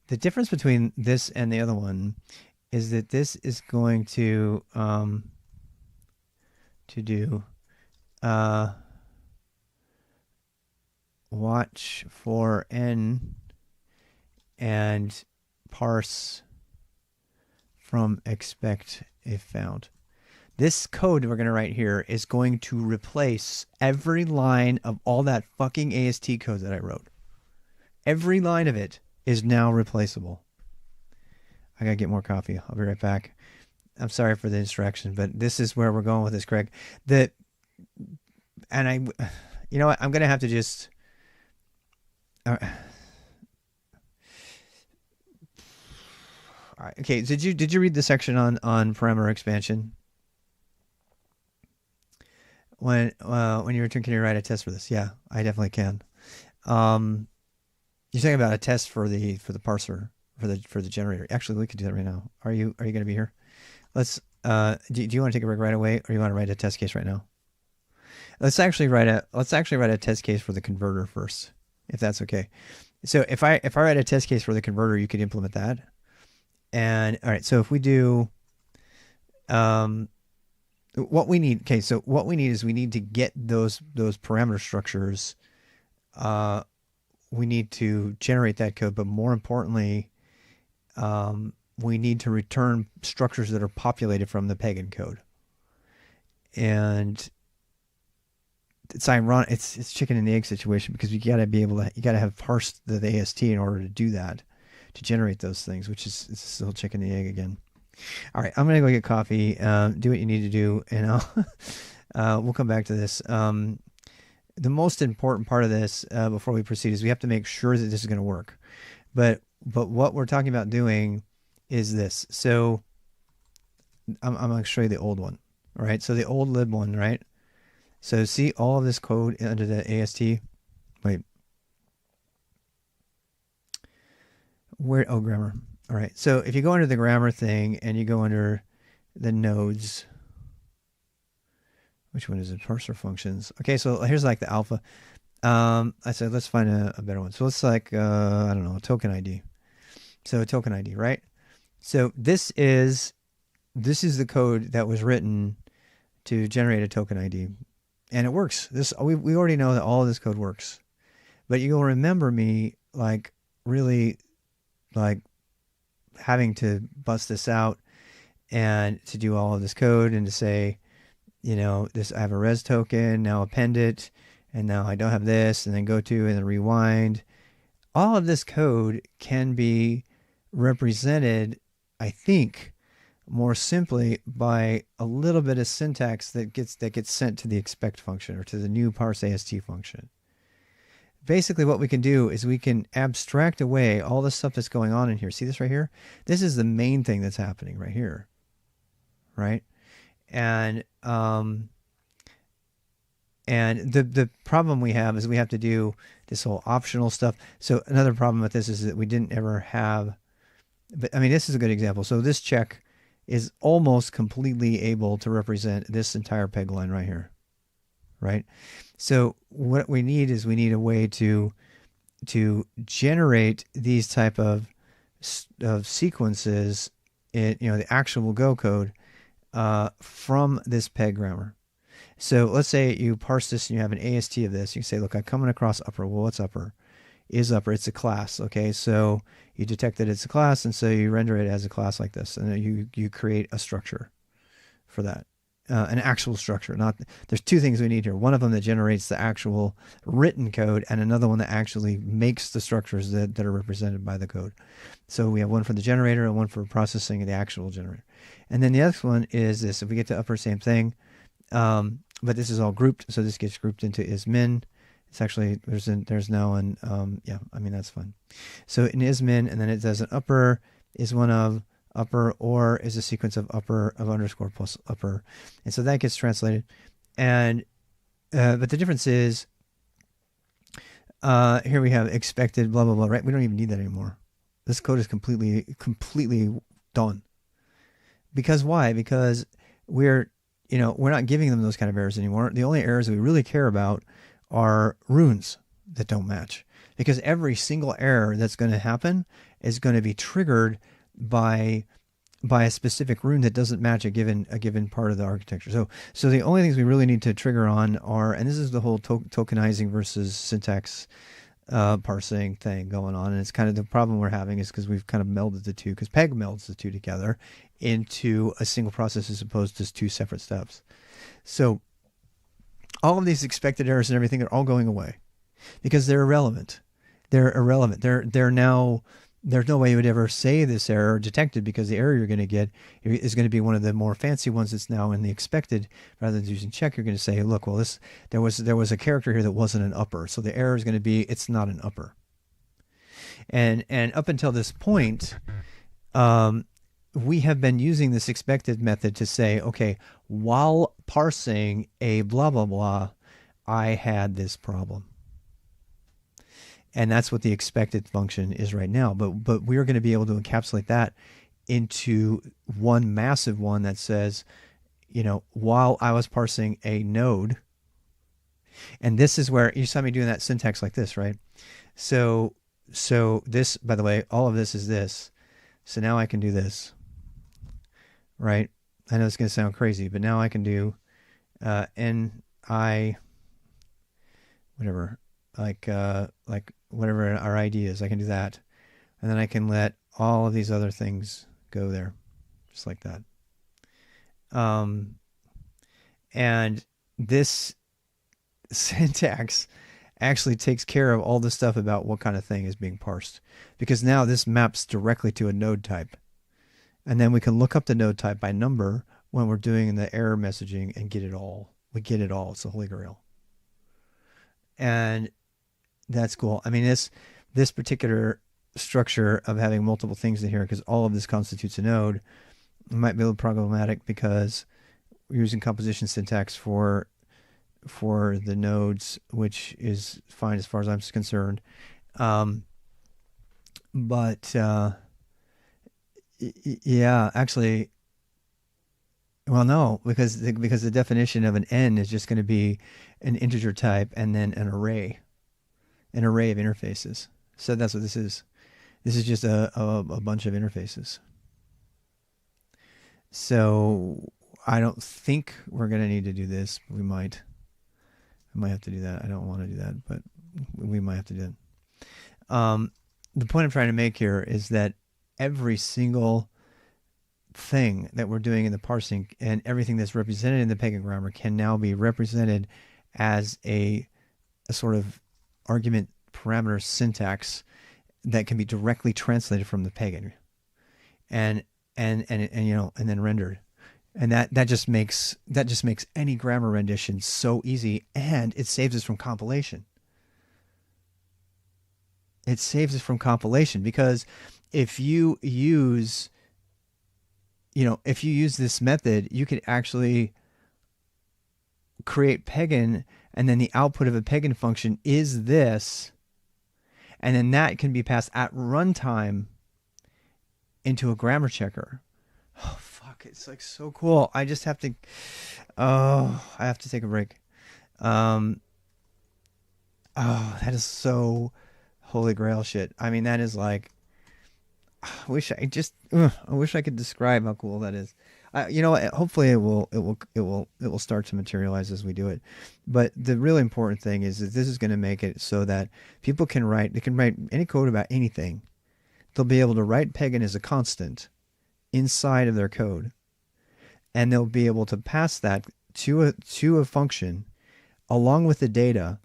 the difference between this and the other one is that this is going to do watch for n and parse from expect if found. This code we're going to write here is going to replace every line of all that fucking AST code that I wrote. Every line of it is now replaceable. I gotta get more coffee. I'll be right back. I'm sorry for the distraction, but this is where we're going with this, Craig. You know what? I'm gonna have to just. All right. Okay. Did you read the section on parameter expansion? When you return, can you write a test for this? Yeah, I definitely can. You're talking about a test for the parser for the generator. Actually, we could do that right now. Are you going to be here? Let's. Do you want to take a break right away, or you want to write a test case right now? Let's actually write a test case for the converter first, if that's okay. So if I write a test case for the converter, you could implement that. And all right, so if we do, what we need. Okay, so what we need is we need to get those parameter structures. We need to generate that code, but more importantly, we need to return structures that are populated from the pegn code. And it's ironic. It's chicken and the egg situation because you got to have parsed the AST in order to do that, to generate those things, which is it's still chicken and the egg again. All right, I'm gonna go get coffee. Do what you need to do, and we'll come back to this. The most important part of this before we proceed is we have to make sure that this is going to work. But what we're talking about doing is this. So I'm going to show you the old one. All right. So the old lib one, right? So see all of this code under the AST. Wait. Where? Oh, grammar. All right. So if you go under the grammar thing and you go under the nodes, which one is it? Parser Functions. Okay. So here's like the alpha. I said, let's find a better one. So let's like, I don't know, token ID. So token ID, right? So this is the code that was written to generate a token ID, and it works. This we already know that all of this code works, but you'll remember me like really like having to bust this out and to do all of this code and to say, you know, this I have a res token, now append it, and now I don't have this, and then go to and then rewind. All of this code can be represented, I think, more simply by a little bit of syntax that gets sent to the expect function or to the new parse AST function. Basically what we can do is we can abstract away all the stuff that's going on in here. See this right here? This is the main thing that's happening right here, right? And the problem we have is we have to do this whole optional stuff. So another problem with this is that we didn't ever have, but I mean, this is a good example. So this check is almost completely able to represent this entire peg line right here, right? So what we need is we need a way to generate these type of sequences in, you know, the actual Go code from this peg grammar. So let's say you parse this and you have an AST of this. You say, look, I'm coming across upper. Well, what's upper? Is upper. It's a class. Okay, so you detect that it's a class, and so you render it as a class like this, and then you create a structure for that, an actual structure. Not there's two things we need here. One of them that generates the actual written code, and another one that actually makes the structures that are represented by the code. So we have one for the generator and one for processing the actual generator. And then the next one is this. If we get to upper, same thing. But this is all grouped, so this gets grouped into ismin. It's actually there's now an yeah, I mean that's fun. So in ismin, and then it does an upper is one of upper, or is a sequence of upper of underscore plus upper, and so that gets translated. And but the difference is here we have expected blah blah blah, right? We don't even need that anymore. This code is completely done. Because why? Because we're not giving them those kind of errors anymore. The only errors we really care about are runes that don't match. Because every single error that's going to happen is going to be triggered by a specific rune that doesn't match a given part of the architecture. So the only things we really need to trigger on are, and this is the whole tokenizing versus syntax parsing thing going on, and it's kind of the problem we're having is because we've kind of melded the two, because peg melds the two together into a single process as opposed to two separate steps. So all of these expected errors and everything are all going away because they're irrelevant. They're now, there's no way you would ever say this error detected, because the error you're going to get is going to be one of the more fancy ones that's now in the expected. Rather than using check, you're going to say, hey, look, well, there was a character here that wasn't an upper, so the error is going to be it's not an upper. And up until this point, we have been using this expected method to say, okay, while parsing a blah blah blah, I had this problem. And that's what the expected function is right now. But we're going to be able to encapsulate that into one massive one that says, while I was parsing a node, and this is where you saw me doing that syntax like this, right? So this, by the way, all of this is this. So now I can do this, right? I know it's going to sound crazy, but now I can do ni, whatever, like whatever our ID is, I can do that. And then I can let all of these other things go there, just like that. And this syntax actually takes care of all the stuff about what kind of thing is being parsed, because now this maps directly to a node type. And then we can look up the node type by number when we're doing the error messaging and get it all. We get it all. It's the Holy Grail. And that's cool. I mean, this particular structure of having multiple things in here, because all of this constitutes a node, might be a little problematic because we're using composition syntax for the nodes, which is fine as far as I'm concerned. But yeah, actually, well, no, because the definition of an n is just going to be an integer type and then an array of interfaces. So that's what this is. This is just a bunch of interfaces. So I don't think we're going to need to do this. We might have to do that. I don't want to do that, but we might have to do that. The point I'm trying to make here is that every single thing that we're doing in the parsing and everything that's represented in the pegn grammar can now be represented as a sort of argument parameter syntax that can be directly translated from the pegn and you know, and then rendered. And that just makes any grammar rendition so easy, and it saves us from compilation. It saves us from compilation because if you use this method, you could actually create pegn, and then the output of a pegn function is this, and then that can be passed at runtime into a grammar checker. Oh fuck, it's like so cool. I just have to I have to take a break. Oh, that is so holy grail shit. I mean, that is like, I wish I could describe how cool that is. You know, hopefully it will start to materialize as we do it. But the really important thing is that this is going to make it so that people can write any code about anything. They'll be able to write pegn as a constant inside of their code, and they'll be able to pass that to a function along with the data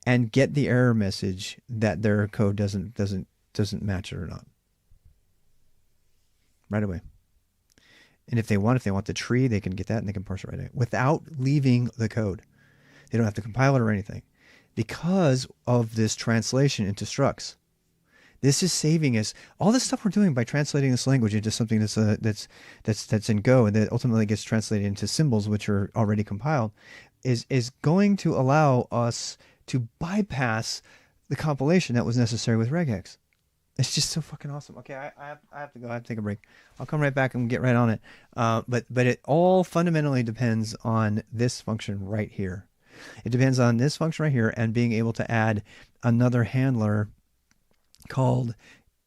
and get the error message that their code doesn't match it or not right away. And if they want the tree, they can get that and they can parse it right away without leaving the code. They don't have to compile it or anything because of this translation into structs. This is saving us all this stuff we're doing by translating this language into something that's in Go and that ultimately gets translated into symbols which are already compiled is going to allow us to bypass the compilation that was necessary with regex. It's just so fucking awesome. Okay, I have to go. I have to take a break. I'll come right back and get right on it. But it all fundamentally depends on this function right here. It depends on this function right here and being able to add another handler called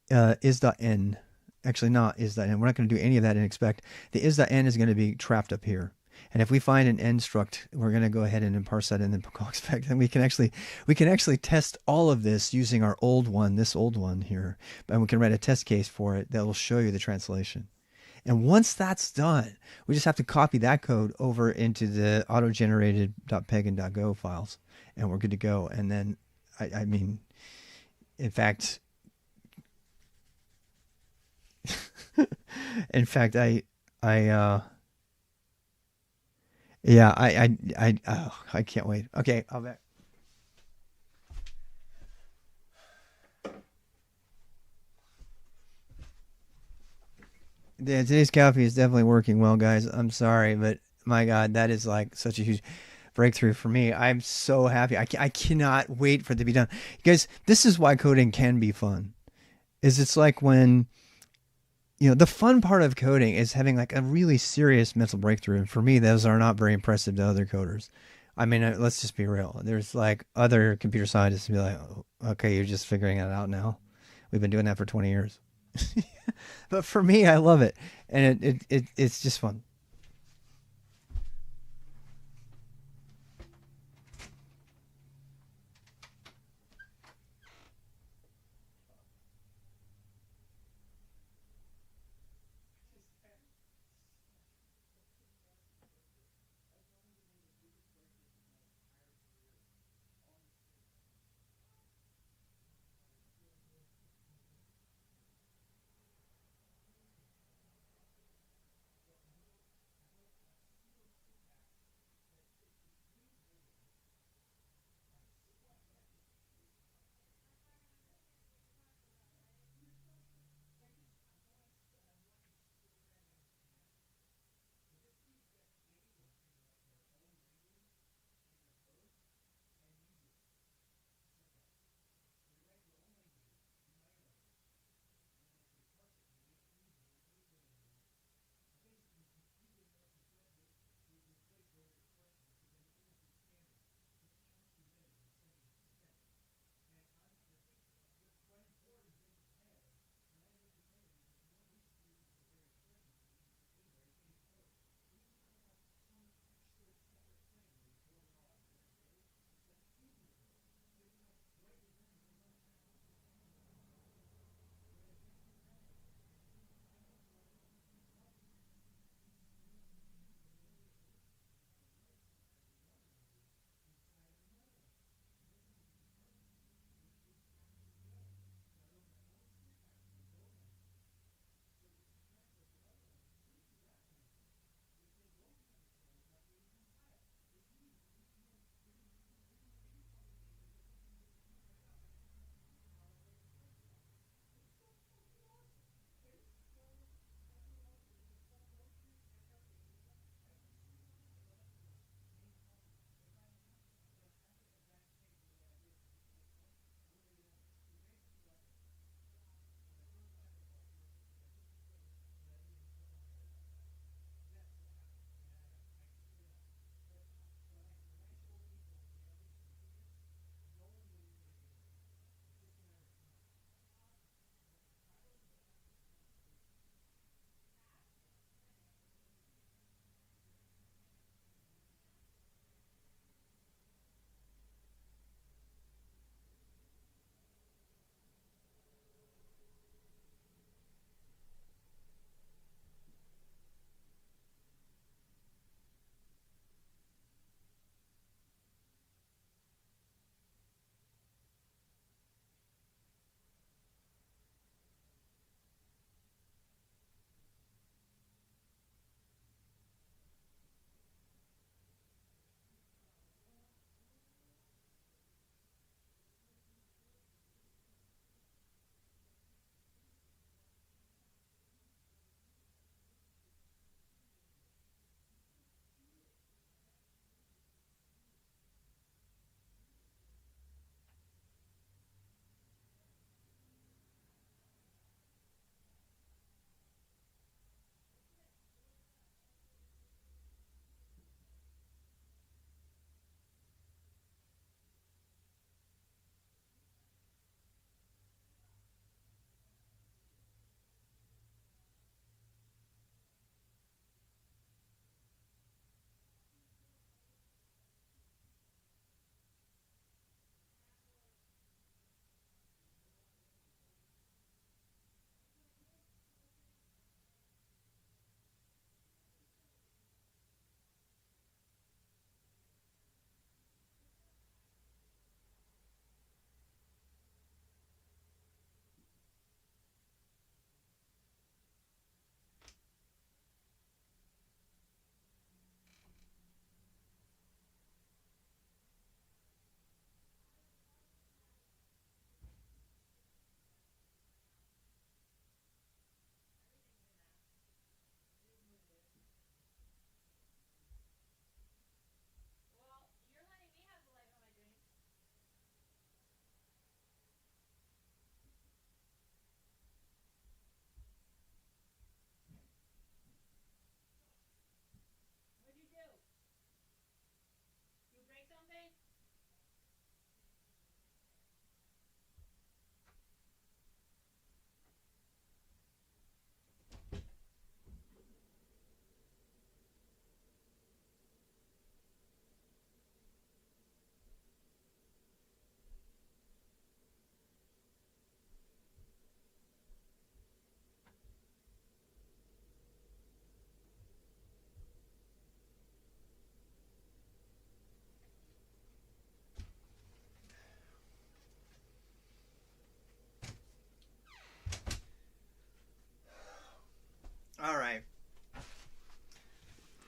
is.n. Actually, not is.n. We're not going to do any of that in expect. The is.n is going to be trapped up here. And if we find an n struct, we're going to go ahead and parse that and then call expect. And we can actually test all of this using our old one, this old one here. And we can write a test case for it that will show you the translation. And once that's done, we just have to copy that code over into the auto-generated .pegn.go files, and we're good to go. And then, I mean, in fact, I can't wait. Okay, I'll back. Yeah, today's coffee is definitely working well, guys. I'm sorry, but my God, that is like such a huge breakthrough for me. I'm so happy. I cannot wait for it to be done. Guys, this is why coding can be fun. It's like when, the fun part of coding is having like a really serious mental breakthrough. And for me, those are not very impressive to other coders. I mean, let's just be real. There's like other computer scientists be like, oh, okay, you're just figuring it out now. We've been doing that for 20 years. But for me, I love it. And it's just fun.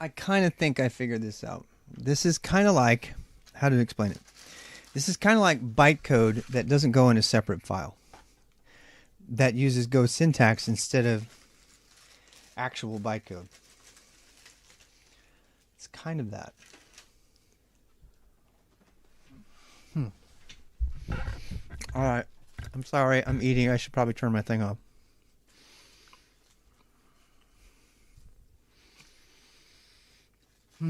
I kind of think I figured this out. This is kind of like, how to explain it? This is kind of like bytecode that doesn't go in a separate file. That uses Go syntax instead of actual bytecode. It's kind of that. All right. I'm sorry. I'm eating. I should probably turn my thing off. All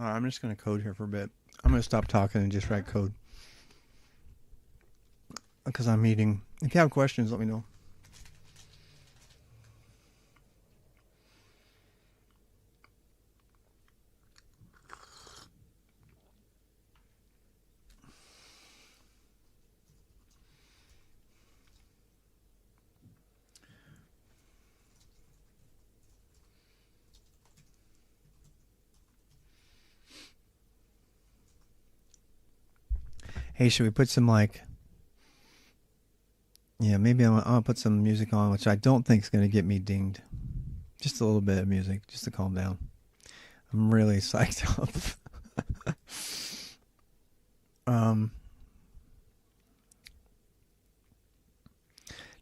right, I'm just going to code here for a bit. I'm going to stop talking and just write code. Because I'm eating. If you have questions, let me know. Hey, should we put some like... Yeah, maybe I'm going to put some music on, which I don't think is going to get me dinged. Just a little bit of music, just to calm down. I'm really psyched up.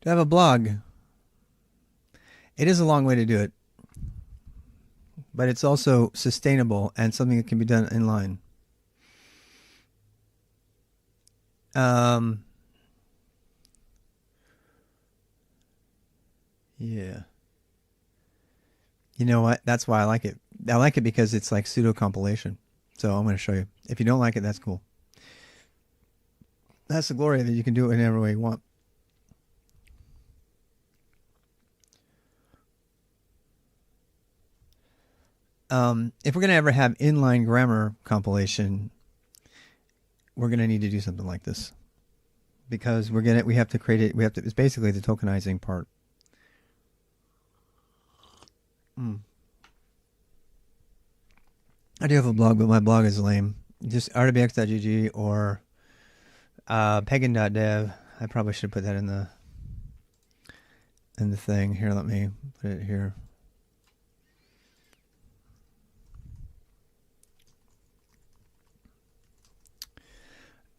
To have a blog, it is a long way to do it. But it's also sustainable and something that can be done inline. Yeah. You know what? That's why I like it. I like it because it's like pseudo compilation. So I'm going to show you. If you don't like it, that's cool. That's the glory of it. You can do it whatever way you want. If we're going to ever have inline grammar compilation, we're going to need to do something like this. Because we have to create it. It's basically the tokenizing part. I do have a blog, but my blog is lame. Just rtbx.gg or pegn.dev. I probably should put that in the thing. Here, let me put it here.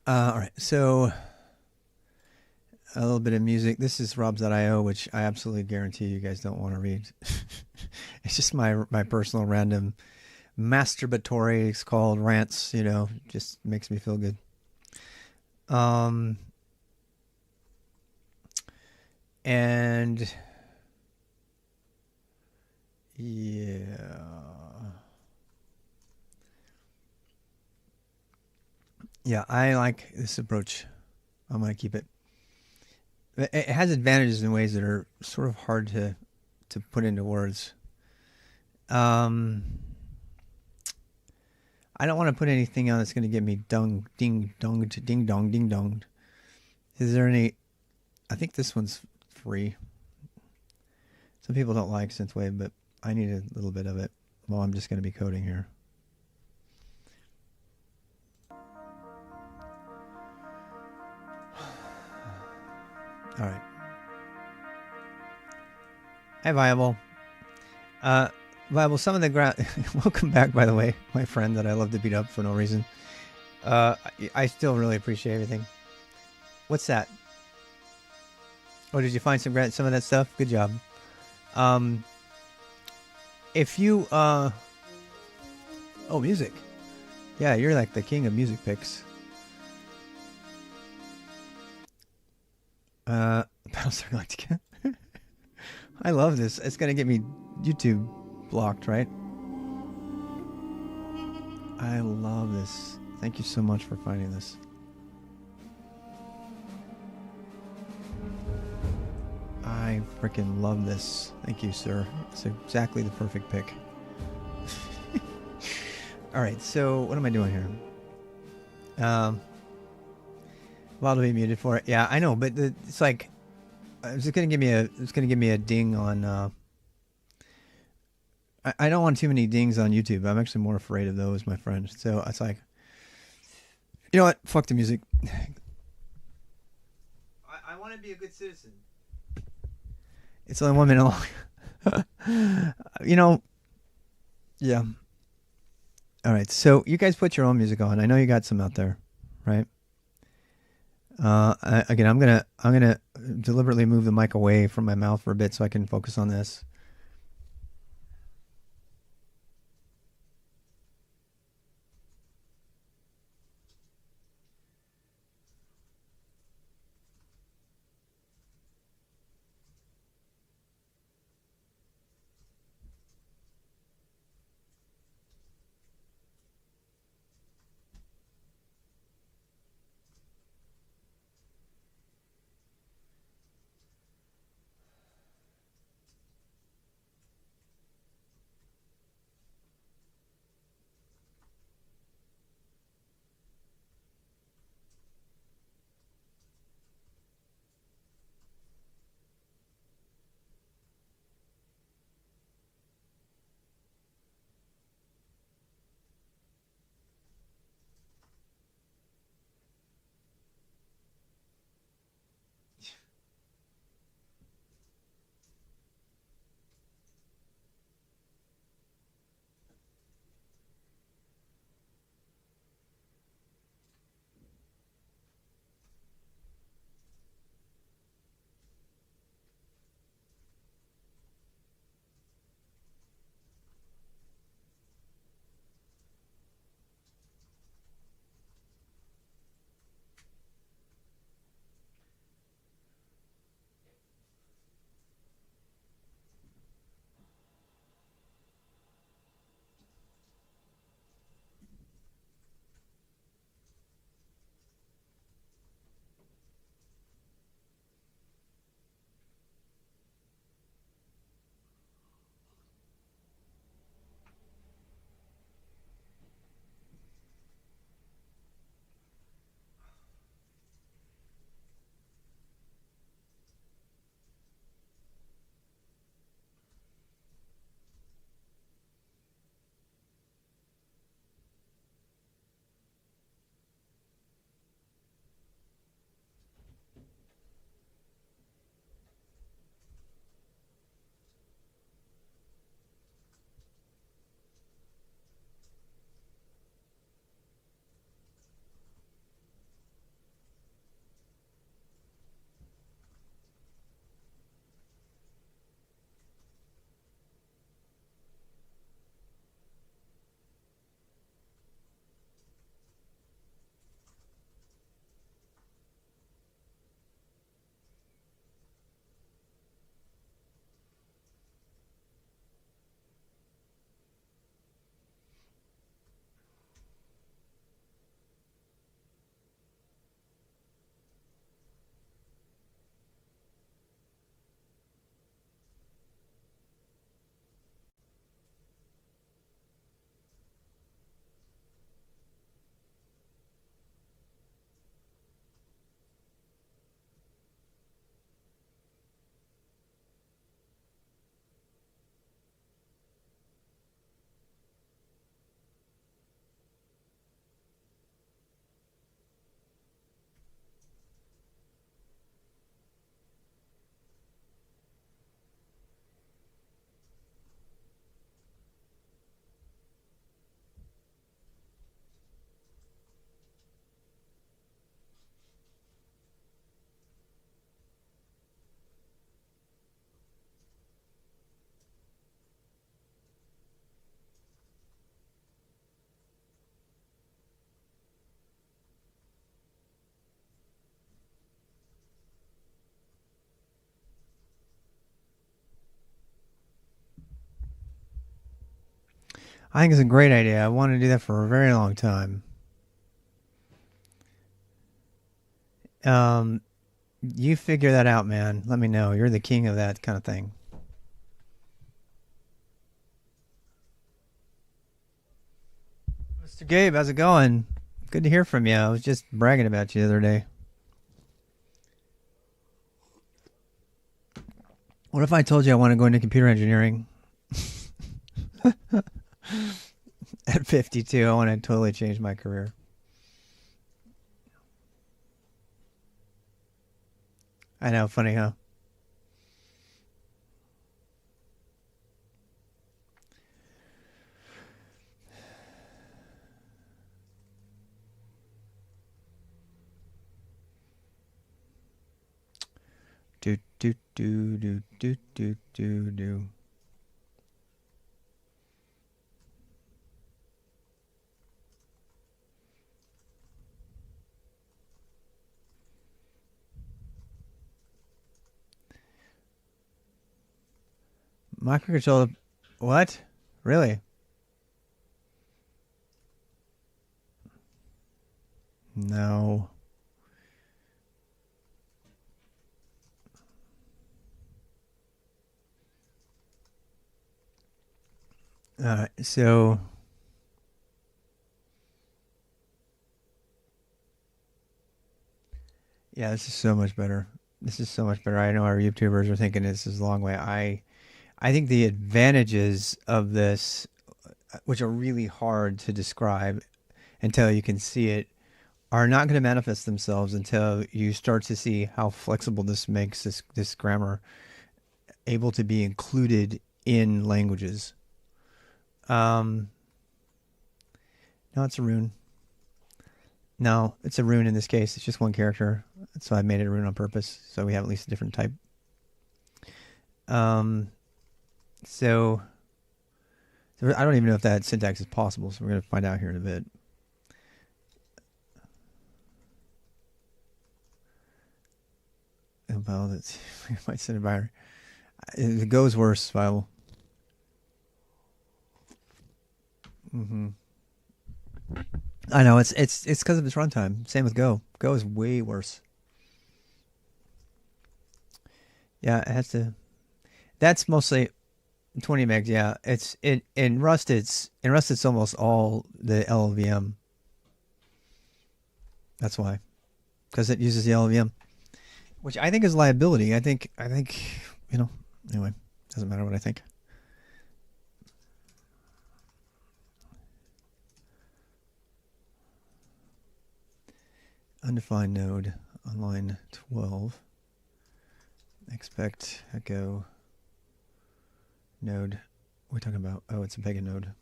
All right, so a little bit of music. This is robs.io, which I absolutely guarantee you guys don't want to read. It's just my personal random masturbatory. It's called rants, just makes me feel good. And yeah. Yeah, I like this approach. I'm going to keep it. It has advantages in ways that are sort of hard to put into words. I don't want to put anything on that's going to get me ding dong. Is there any? I think this one's free. Some people don't like synthwave, but I need a little bit of it. Well, I'm just going to be coding here. All right. Hi, Viable. Viable, some of the ground... Welcome back, by the way, my friend that I love to beat up for no reason. I still really appreciate everything. What's that? Oh, did you find some of that stuff? Good job. If you... Oh, music. Yeah, you're like the king of music picks. Battlestar Galactica. I love this. It's gonna get me YouTube blocked, right? I love this. Thank you so much for finding this. I freaking love this. Thank you, sir. It's exactly the perfect pick. All right, so what am I doing here? Well, to be muted for it. Yeah, I know, but it's like it's gonna give me a ding on. I don't want too many dings on YouTube. I'm actually more afraid of those, my friend. So it's like, you know what? Fuck the music. I want to be a good citizen. It's only 1 minute long. You know, yeah. All right. So you guys put your own music on. I know you got some out there, right? Again, I'm gonna deliberately move the mic away from my mouth for a bit so I can focus on this. I think it's a great idea. I want to do that for a very long time. Um, you figure that out, man. Let me know. You're the king of that kind of thing. Mr. Gabe, how's it going? Good to hear from you. I was just bragging about you the other day. What if I told you I want to go into computer engineering? At 52, I want to totally change my career. I know, funny, huh? Do do do do do do do do. Microcontroller. What? Really? No. So yeah, this is so much better. This is so much better. I know our YouTubers are thinking this is a long way. I think the advantages of this, which are really hard to describe until you can see it, are not going to manifest themselves until you start to see how flexible this makes this grammar able to be included in languages. No, it's a rune. No, it's a rune in this case. It's just one character. So I made it a rune on purpose. So we have at least a different type. So I don't even know if that syntax is possible. So we're going to find out here in a bit. Well, that's might send a binary. It goes worse, viable. I know it's because of its runtime. Same with Go. Go is way worse. Yeah, it has to. That's mostly 20 megs. Yeah, it's in Rust. It's almost all the LLVM. That's why, because it uses the LLVM, which I think is liability. I think Anyway, doesn't matter what I think. Undefined node on line 12. Expect echo node. What are we talking about? Oh, it's a pegn node.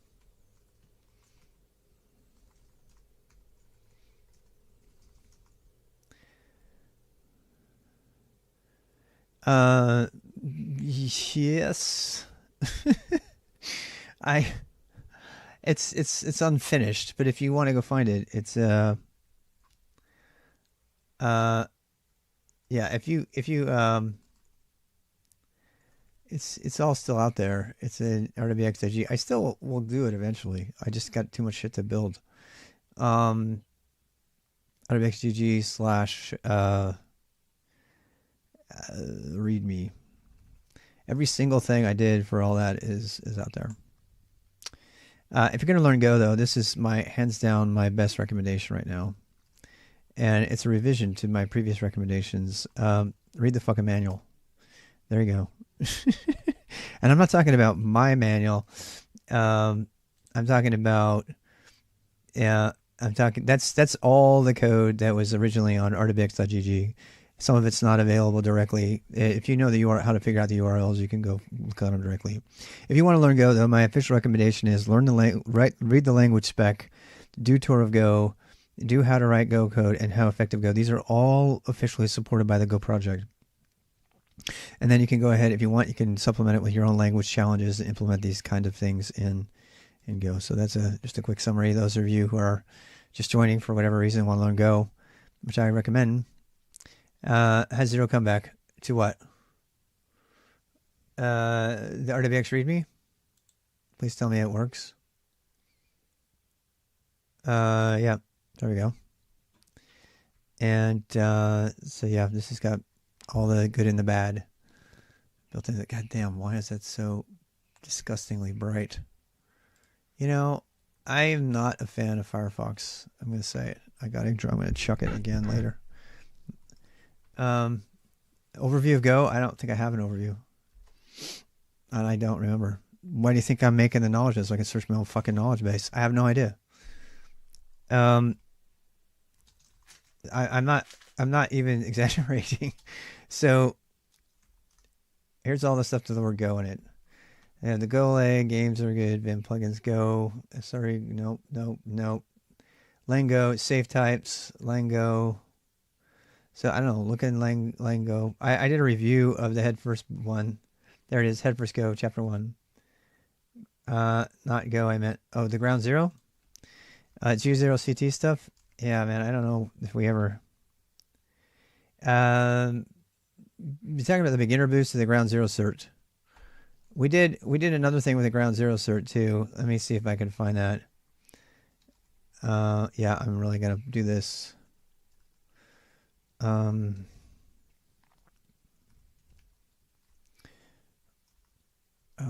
Yes. It's unfinished, but if you want to go find it, it's yeah, if you it's all still out there. It's in RWX.g. I still will do it eventually. I just got too much shit to build. RWX.gg / readme. Every single thing I did for all that is out there. If you're going to learn Go, though, this is hands down my best recommendation right now. And it's a revision to my previous recommendations. Read the fucking manual. There you go. And I'm not talking about my manual. I'm talking about, that's all the code that was originally on rwx.gg. Some of it's not available directly. If you know the URL, how to figure out the URLs, you can go look at them directly. If you want to learn Go, though, my official recommendation is read the language spec, do tour of Go, do how to write Go code, and how effective Go. These are all officially supported by the Go project. And then you can go ahead, if you want, you can supplement it with your own language challenges and implement these kind of things in Go. So that's just a quick summary. Those of you who are just joining for whatever reason want to learn Go, which I recommend. Has zero comeback to what? The RWX readme? Please tell me it works. Yeah, there we go. And so yeah, this has got all the good and the bad built in. Goddamn, why is that so disgustingly bright? You know, I am not a fan of Firefox. I'm going to say it. I'm going to chuck it again later. Overview of Go. I don't think I have an overview, and I don't remember. Why do you think I'm making the knowledge so I can search my own fucking knowledge base? I have no idea. I'm not even exaggerating. So here's all the stuff to the word Go in it. And the Golang games are good. Vim plugins Go. Sorry, nope. Lango, safe types, Lango. So I don't know. Look in Lang Go. I did a review of the head first one. There it is. Head first Go, chapter 1. Not Go. I meant the ground zero. G0 CT stuff. Yeah, man. I don't know if we ever. You're talking about the beginner boost to the ground zero cert. We did another thing with the ground zero cert too. Let me see if I can find that. Yeah, I'm really gonna do this. Oh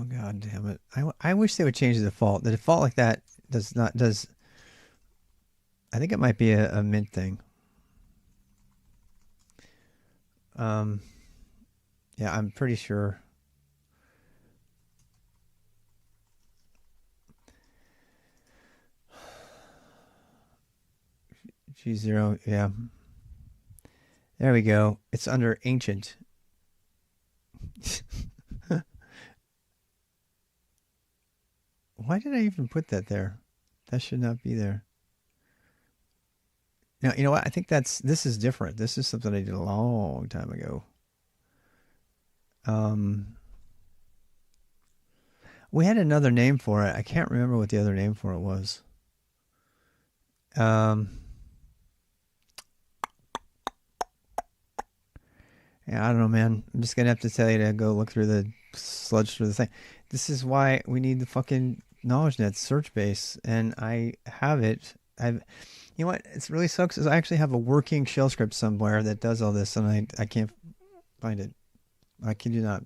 god damn it. I wish they would change the default. The default like that does. I think it might be a Mint thing. Yeah, I'm pretty sure. G0, yeah. There we go. It's under ancient. Why did I even put that there? That should not be there. Now, you know what? I think this is different. This is something I did a long time ago. We had another name for it. I can't remember what the other name for it was. Yeah, I don't know, man. I'm just gonna have to tell you to go look through the sludge through the thing. This is why we need the fucking KnowledgeNet search base, and I have it. You know what? It really sucks. Is I actually have a working shell script somewhere that does all this, and I can't find it. I kid you not,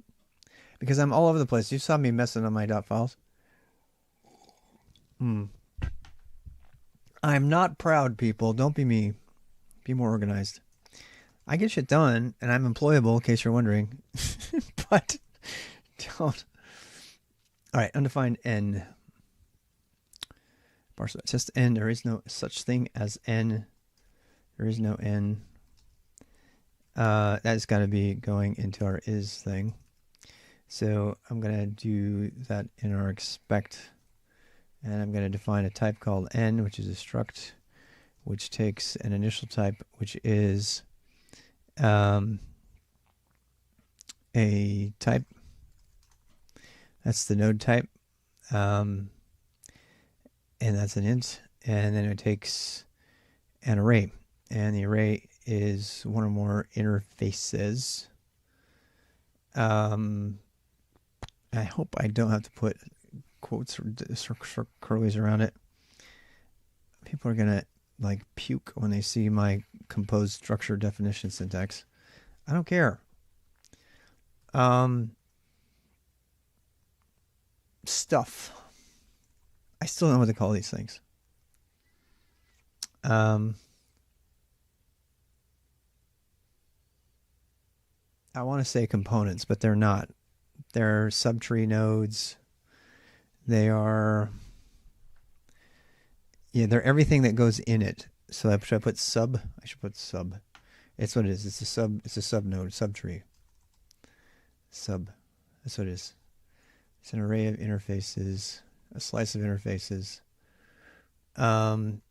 because I'm all over the place. You saw me messing on my .files. I'm not proud, people. Don't be me. Be more organized. I get shit done, and I'm employable, in case you're wondering. But don't. All right, undefined n. Parse just n. There is no such thing as n. There is no n. That's got to be going into our is thing. So I'm going to do that in our expect. And I'm going to define a type called n, which is a struct, which takes an initial type, which is a type. That's the node type. And that's an int. And then it takes an array. And the array is one or more interfaces. I hope I don't have to put quotes or curlies around it. People are going to like puke when they see my composed structure definition syntax. I don't care. Stuff. I still don't know what to call these things. I want to say components, but they're not. They're subtree nodes. They are, yeah, they're everything that goes in it. So should I put sub? I should put sub. It's what it is. It's a sub. It's a sub node, subtree. Sub. That's what it is. It's an array of interfaces, a slice of interfaces. So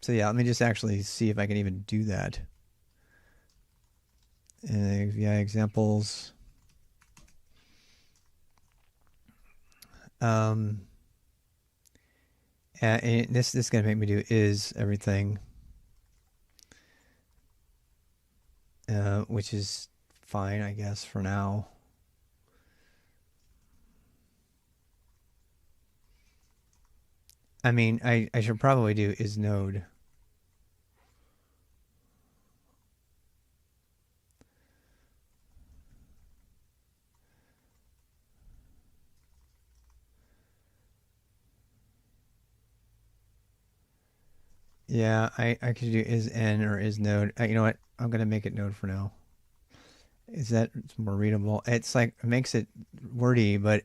yeah, let me just actually see if I can even do that. And yeah, examples. And this is going to make me do is everything, which is fine, I guess, for now. I mean, I should probably do is node. Yeah, I could do is n or is node. You know what? I'm going to make it node for now. Is that it's more readable? It's like, it makes it wordy, but,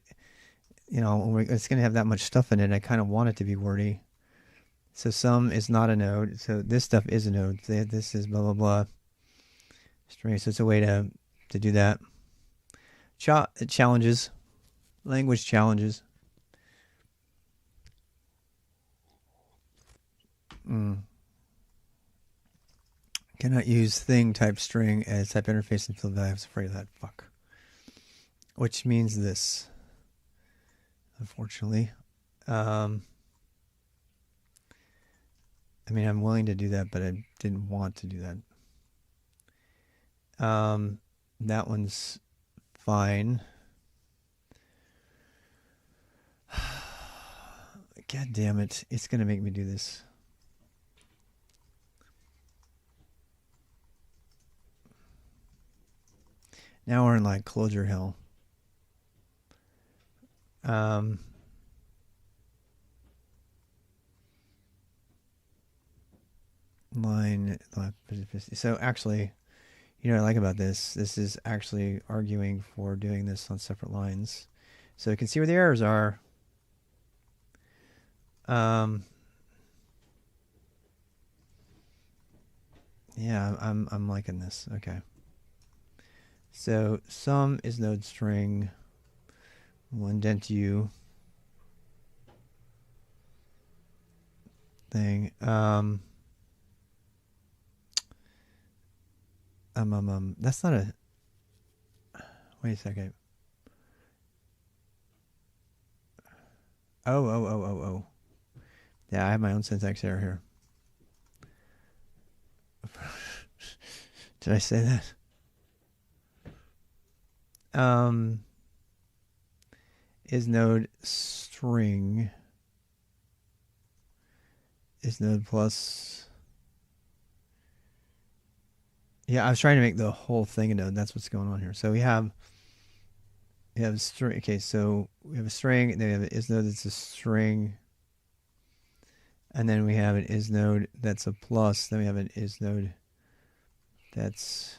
you know, it's going to have that much stuff in it. I kind of want it to be wordy. So some is not a node. So this stuff is a node. This is blah, blah, blah. String. So it's a way to do that. Challenges. Language challenges. Cannot use thing type string as type interface and field value. I was afraid of that. Fuck. Which means this. Unfortunately. I mean, I'm willing to do that, but I didn't want to do that. That one's fine. God damn it. It's going to make me do this. Now we're in like closure hell. Line 50. So actually, you know what I like about this? This is actually arguing for doing this on separate lines. So you can see where the errors are. Yeah, I'm liking this. Okay. So sum is node string. We'll indent u thing. That's not a. Wait a second. Oh. Yeah, I have my own syntax error here. Did I say that? Is node string is node plus. Yeah, I was trying to make the whole thing a node. That's what's going on here. So we have string. Okay, so we have a string, and then we have an is node that's a string, and then we have an is node that's a plus. Then we have an is node that's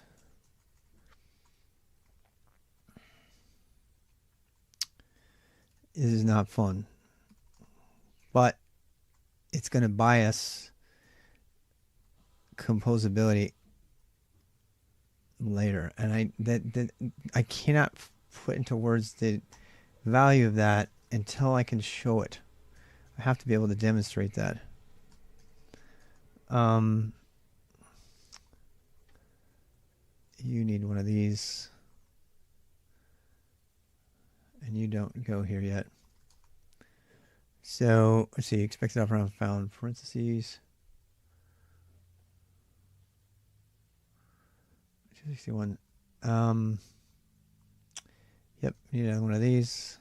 this is not fun, but it's going to bias composability later, and I cannot put into words the value of that until I can show it. I have to be able to demonstrate that. You need one of these, and you don't go here yet. So let's see, expected output found parentheses. 261. Yep, you need one of these.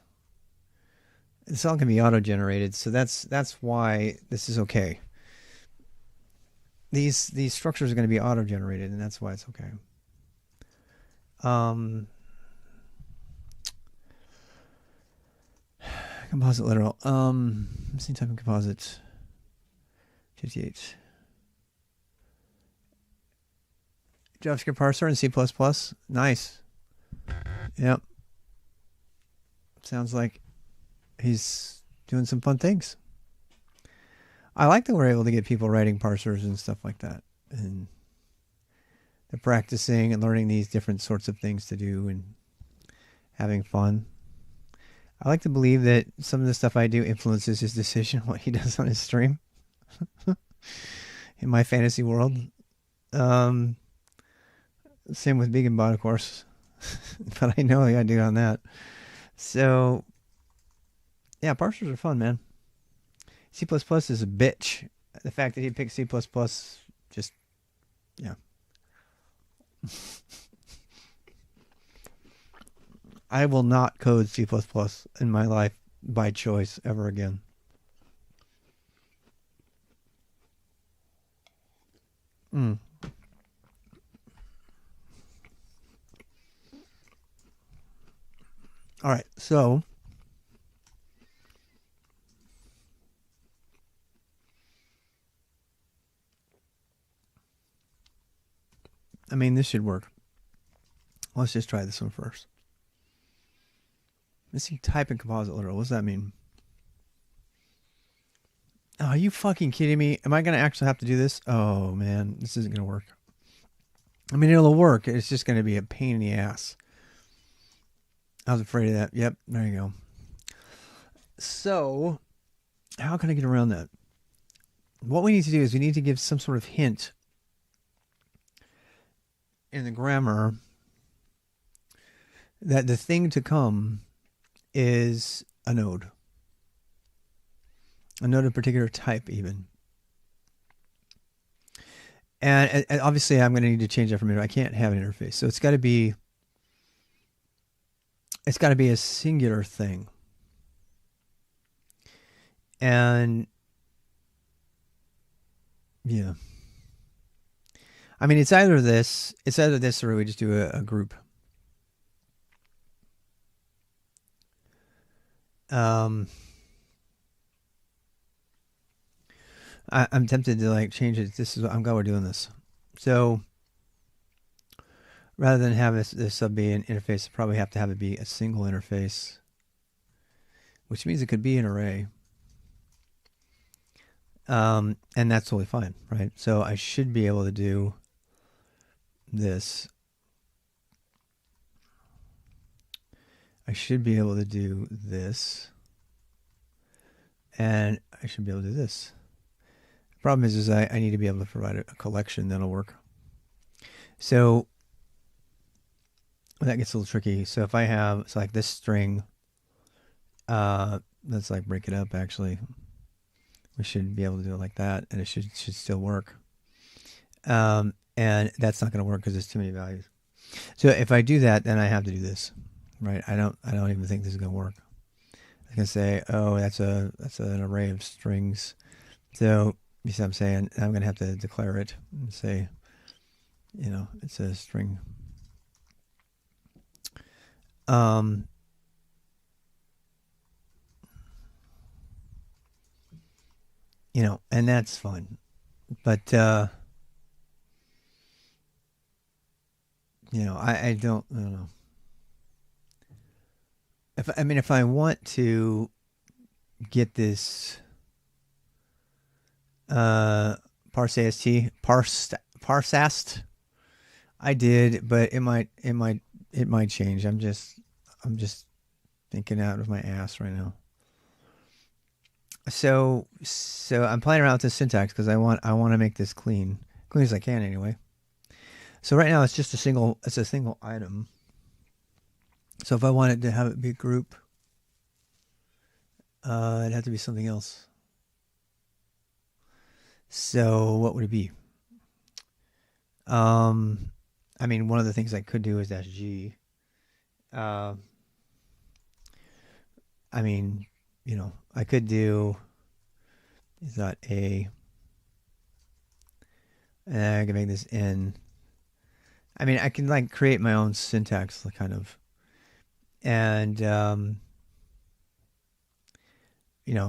This all can be auto-generated, so that's why this is okay. These structures are going to be auto-generated, and that's why it's okay. Composite literal. Missing type in composite. 58. JavaScript parser in C++. Nice. Yep. Sounds like he's doing some fun things. I like that we're able to get people writing parsers and stuff like that. And they're practicing and learning these different sorts of things to do and having fun. I like to believe that some of the stuff I do influences his decision, what he does on his stream. In my fantasy world. Same with pegn-go, of course. But I know I do on that. So, yeah, parsers are fun, man. C++ is a bitch. The fact that he picked C++, just, yeah. I will not code C++ in my life by choice ever again. All right, so I mean, this should work. Let's just try this one first. Missing type in composite literal. What does that mean? Oh, are you fucking kidding me? Am I going to actually have to do this? Oh, man. This isn't going to work. I mean, it'll work. It's just going to be a pain in the ass. I was afraid of that. Yep, there you go. So, how can I get around that? What we need to do is we need to give some sort of hint in the grammar that the thing to come is a node of particular type even. And obviously I'm going to need to change that from I can't have an interface. So it's got to be a singular thing. And yeah. I mean, it's either this or we just do a group. I'm tempted to like change it. I'm glad we're doing this. So rather than have this sub be an interface, I probably have to have it be a single interface, which means it could be an array. And that's totally fine, right? So I should be able to do this. I should be able to do this. And I should be able to do this. The problem is I need to be able to provide a collection that'll work. So that gets a little tricky. So if I have, it's like this string, let's like break it up actually. We should be able to do it like that, and it should still work. And that's not going to work because there's too many values. So if I do that, then I have to do this, right? I don't even think this is going to work. I can say, oh, that's an array of strings. So you see what I'm saying? I'm going to have to declare it and say, it's a string. And that's fun. But, I don't know. If I want to get this parsast, I did, but it might change. I'm just thinking out of my ass right now. So I'm playing around with this syntax because I want to make this clean as I can anyway. So right now it's just a single item. So if I wanted to have it be a group, it'd have to be something else. So what would it be? One of the things I could do is -g. I could do is that a, and I can make this n. I can like create my own syntax kind of, and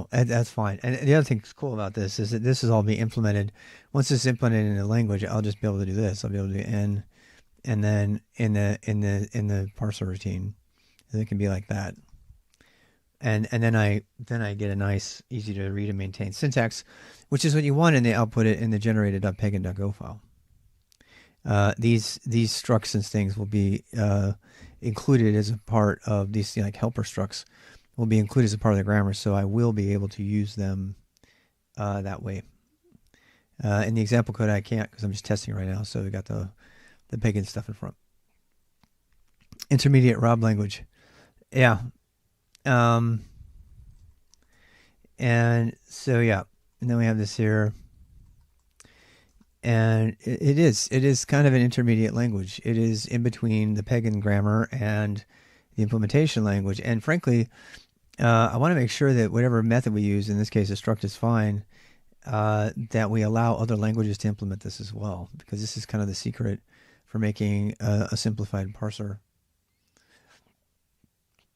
that's fine. And the other thing that's cool about this is that this is all being implemented. Once it's implemented in the language, I'll just be able to do this. I'll be able to do n, and then in the parser routine, it can be like that. And then I get a nice, easy to read and maintain syntax, which is what you want in the output in the generated.pegn-go file. These structs and things will be included as a part of these like helper structs will be included as a part of the grammar, so I will be able to use them that way. In the example code, I can't because I'm just testing right now. So we got the pegn stuff in front. Intermediate Rob language, yeah. And so yeah, and then we have this here, and it is kind of an intermediate language. It is in between the pegn grammar and the implementation language. And frankly, I want to make sure that whatever method we use, in this case a struct is fine, that we allow other languages to implement this as well, because this is kind of the secret for making a simplified parser.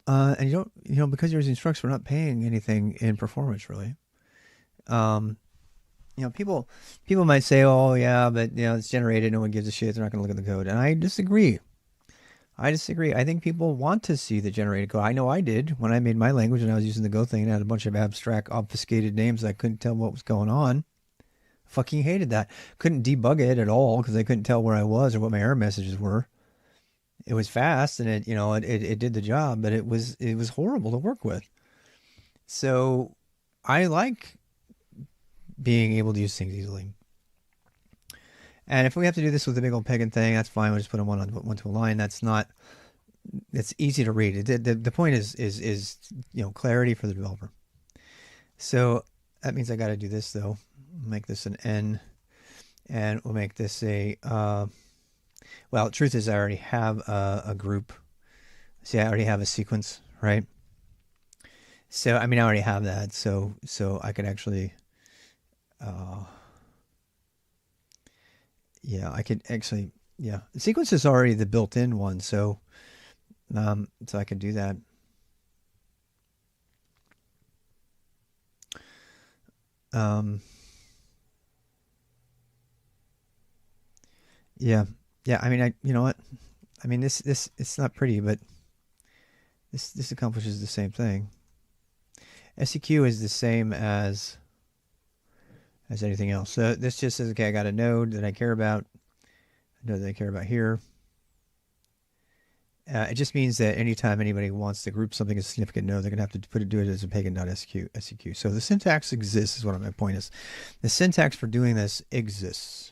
And you don't, because you're using structs, we're not paying anything in performance really. People might say, oh yeah, but it's generated, no one gives a shit, they're not going to look at the code. And I disagree. I think people want to see the generated code. I know I did when I made my language and I was using the Go thing and I had a bunch of abstract, obfuscated names. I couldn't tell what was going on. Fucking hated that. Couldn't debug it at all because I couldn't tell where I was or what my error messages were. It was fast and it did the job, but it was horrible to work with. So I like being able to use things easily. And if we have to do this with the big old pagan thing, that's fine. We'll just put one to a line. That's not. It's easy to read. The point is clarity for the developer. So that means I got to do this though. Make this an N, and we'll make this a. Well, the truth is I already have a group. See, I already have a sequence, right? So I mean, I already have that. So I could actually. Yeah, I could actually, yeah. The sequence is already the built-in one, so I could do that. Yeah, yeah. I mean, you know what? I mean, this it's not pretty, but this accomplishes the same thing. SEQ is the same as anything else. So this just says, okay, I got a node that I care about, a node that I care about here. It just means that anytime anybody wants to group something as a significant node, they're going to have to do it as a pegn.seq. So the syntax exists is what my point is. The syntax for doing this exists.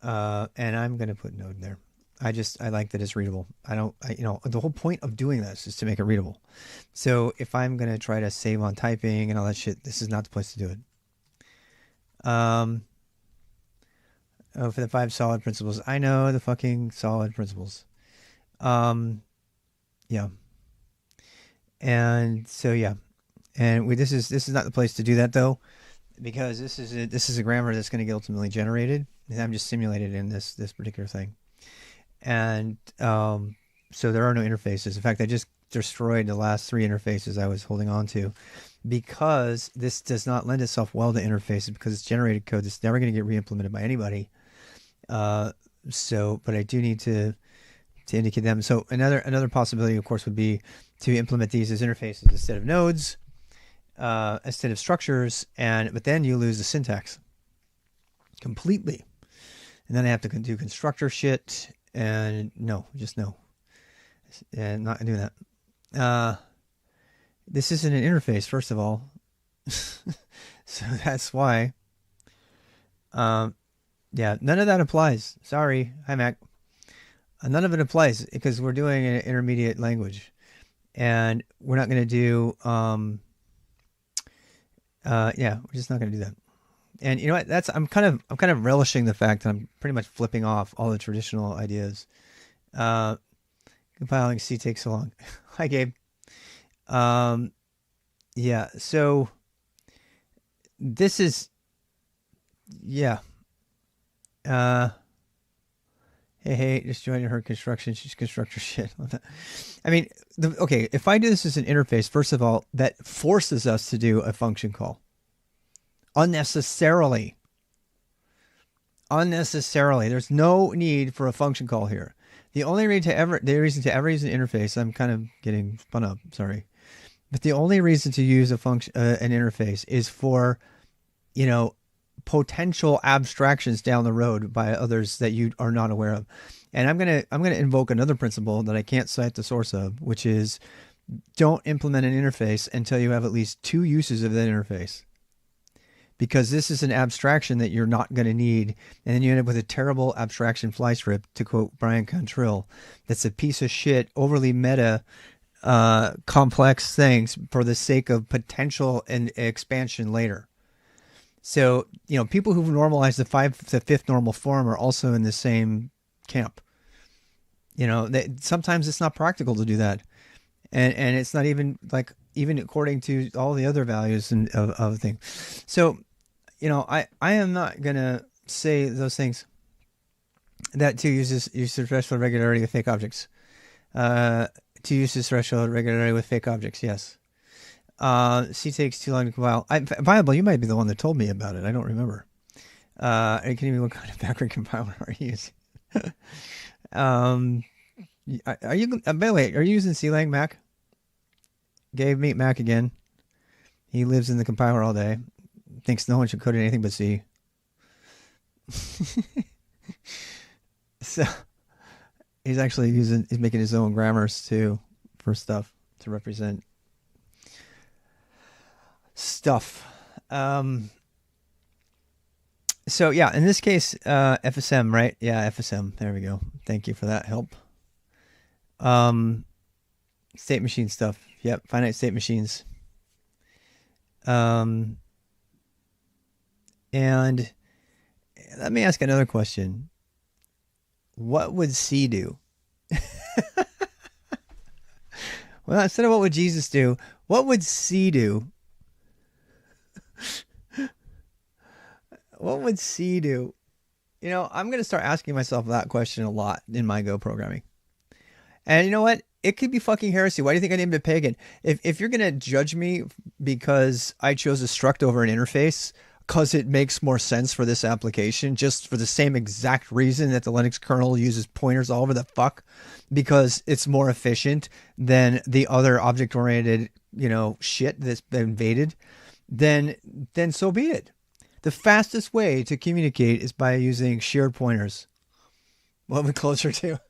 And I'm going to put node there. I like that it's readable. The whole point of doing this is to make it readable. So if I'm going to try to save on typing and all that shit, this is not the place to do it. For the 5 solid principles. I know the fucking solid principles. Yeah. And so, yeah. And this is not the place to do that though, because this is a grammar that's going to get ultimately generated. And I'm just simulated in this particular thing. And, so there are no interfaces. In fact, I just destroyed the last 3 interfaces I was holding on to, because this does not lend itself well to interfaces, because it's generated code that's never going to get re-implemented by anybody. But I do need to indicate them. So another possibility, of course, would be to implement these as interfaces instead of nodes, instead of structures, but then you lose the syntax completely. And then I have to do constructor shit, and no. And not doing that. This isn't an interface, first of all. So that's why. Yeah, none of that applies. Sorry. Hi, Mac. None of it applies because we're doing an intermediate language, and we're not going to do. Yeah, we're just not going to do that. And you know what? I'm kind of relishing the fact that I'm pretty much flipping off all the traditional ideas. Compiling C takes so long. Hi, Gabe. Yeah. So this is, yeah. Hey, just joining her construction. She's constructor shit. I mean, okay, if I do this as an interface, first of all, that forces us to do a function call. Unnecessarily. There's no need for a function call here. The reason to ever use an interface, I'm kind of getting spun up, sorry. But the only reason to use an interface is for, potential abstractions down the road by others that you are not aware of. And I'm gonna invoke another principle that I can't cite the source of, which is don't implement an interface until you have at least 2 uses of that interface. Because this is an abstraction that you're not going to need, and then you end up with a terrible abstraction fly strip, to quote Brian Cantrill, that's a piece of shit, overly meta, complex things for the sake of potential and expansion later. So, people who've normalized the 5th normal form are also in the same camp. Sometimes it's not practical to do that. And it's not even according to all the other values of things. So, I am not going to say those things. That 2 uses threshold regularity with fake objects. 2 uses threshold regularity with fake objects, yes. C takes too long to compile. Viable, you might be the one that told me about it. I don't remember. Can you tell me what kind of backward compiler are you using? Are you, by the way, are you using CLang Mac? Gabe, meet Mac again. He lives in the compiler all day. Thinks no one should code in anything but C. So he's actually he's making his own grammars too for stuff to represent stuff. So yeah, in this case, FSM, right? Yeah, FSM. There we go. Thank you for that help. Um, State machine stuff. Yep, finite state machines. Um, and let me ask another question. What would C do? Well, instead of what would Jesus do, what would C do? What would C do? You know, I'm going to start asking myself that question a lot in my Go programming. And you know what? It could be fucking heresy. Why do you think I named it pagan? If you're going to judge me because I chose a struct over an interface because it makes more sense for this application, just for the same exact reason that the Linux kernel uses pointers all over the fuck, because it's more efficient than the other object-oriented, shit that's been invaded, then so be it. The fastest way to communicate is by using shared pointers. What would closer to?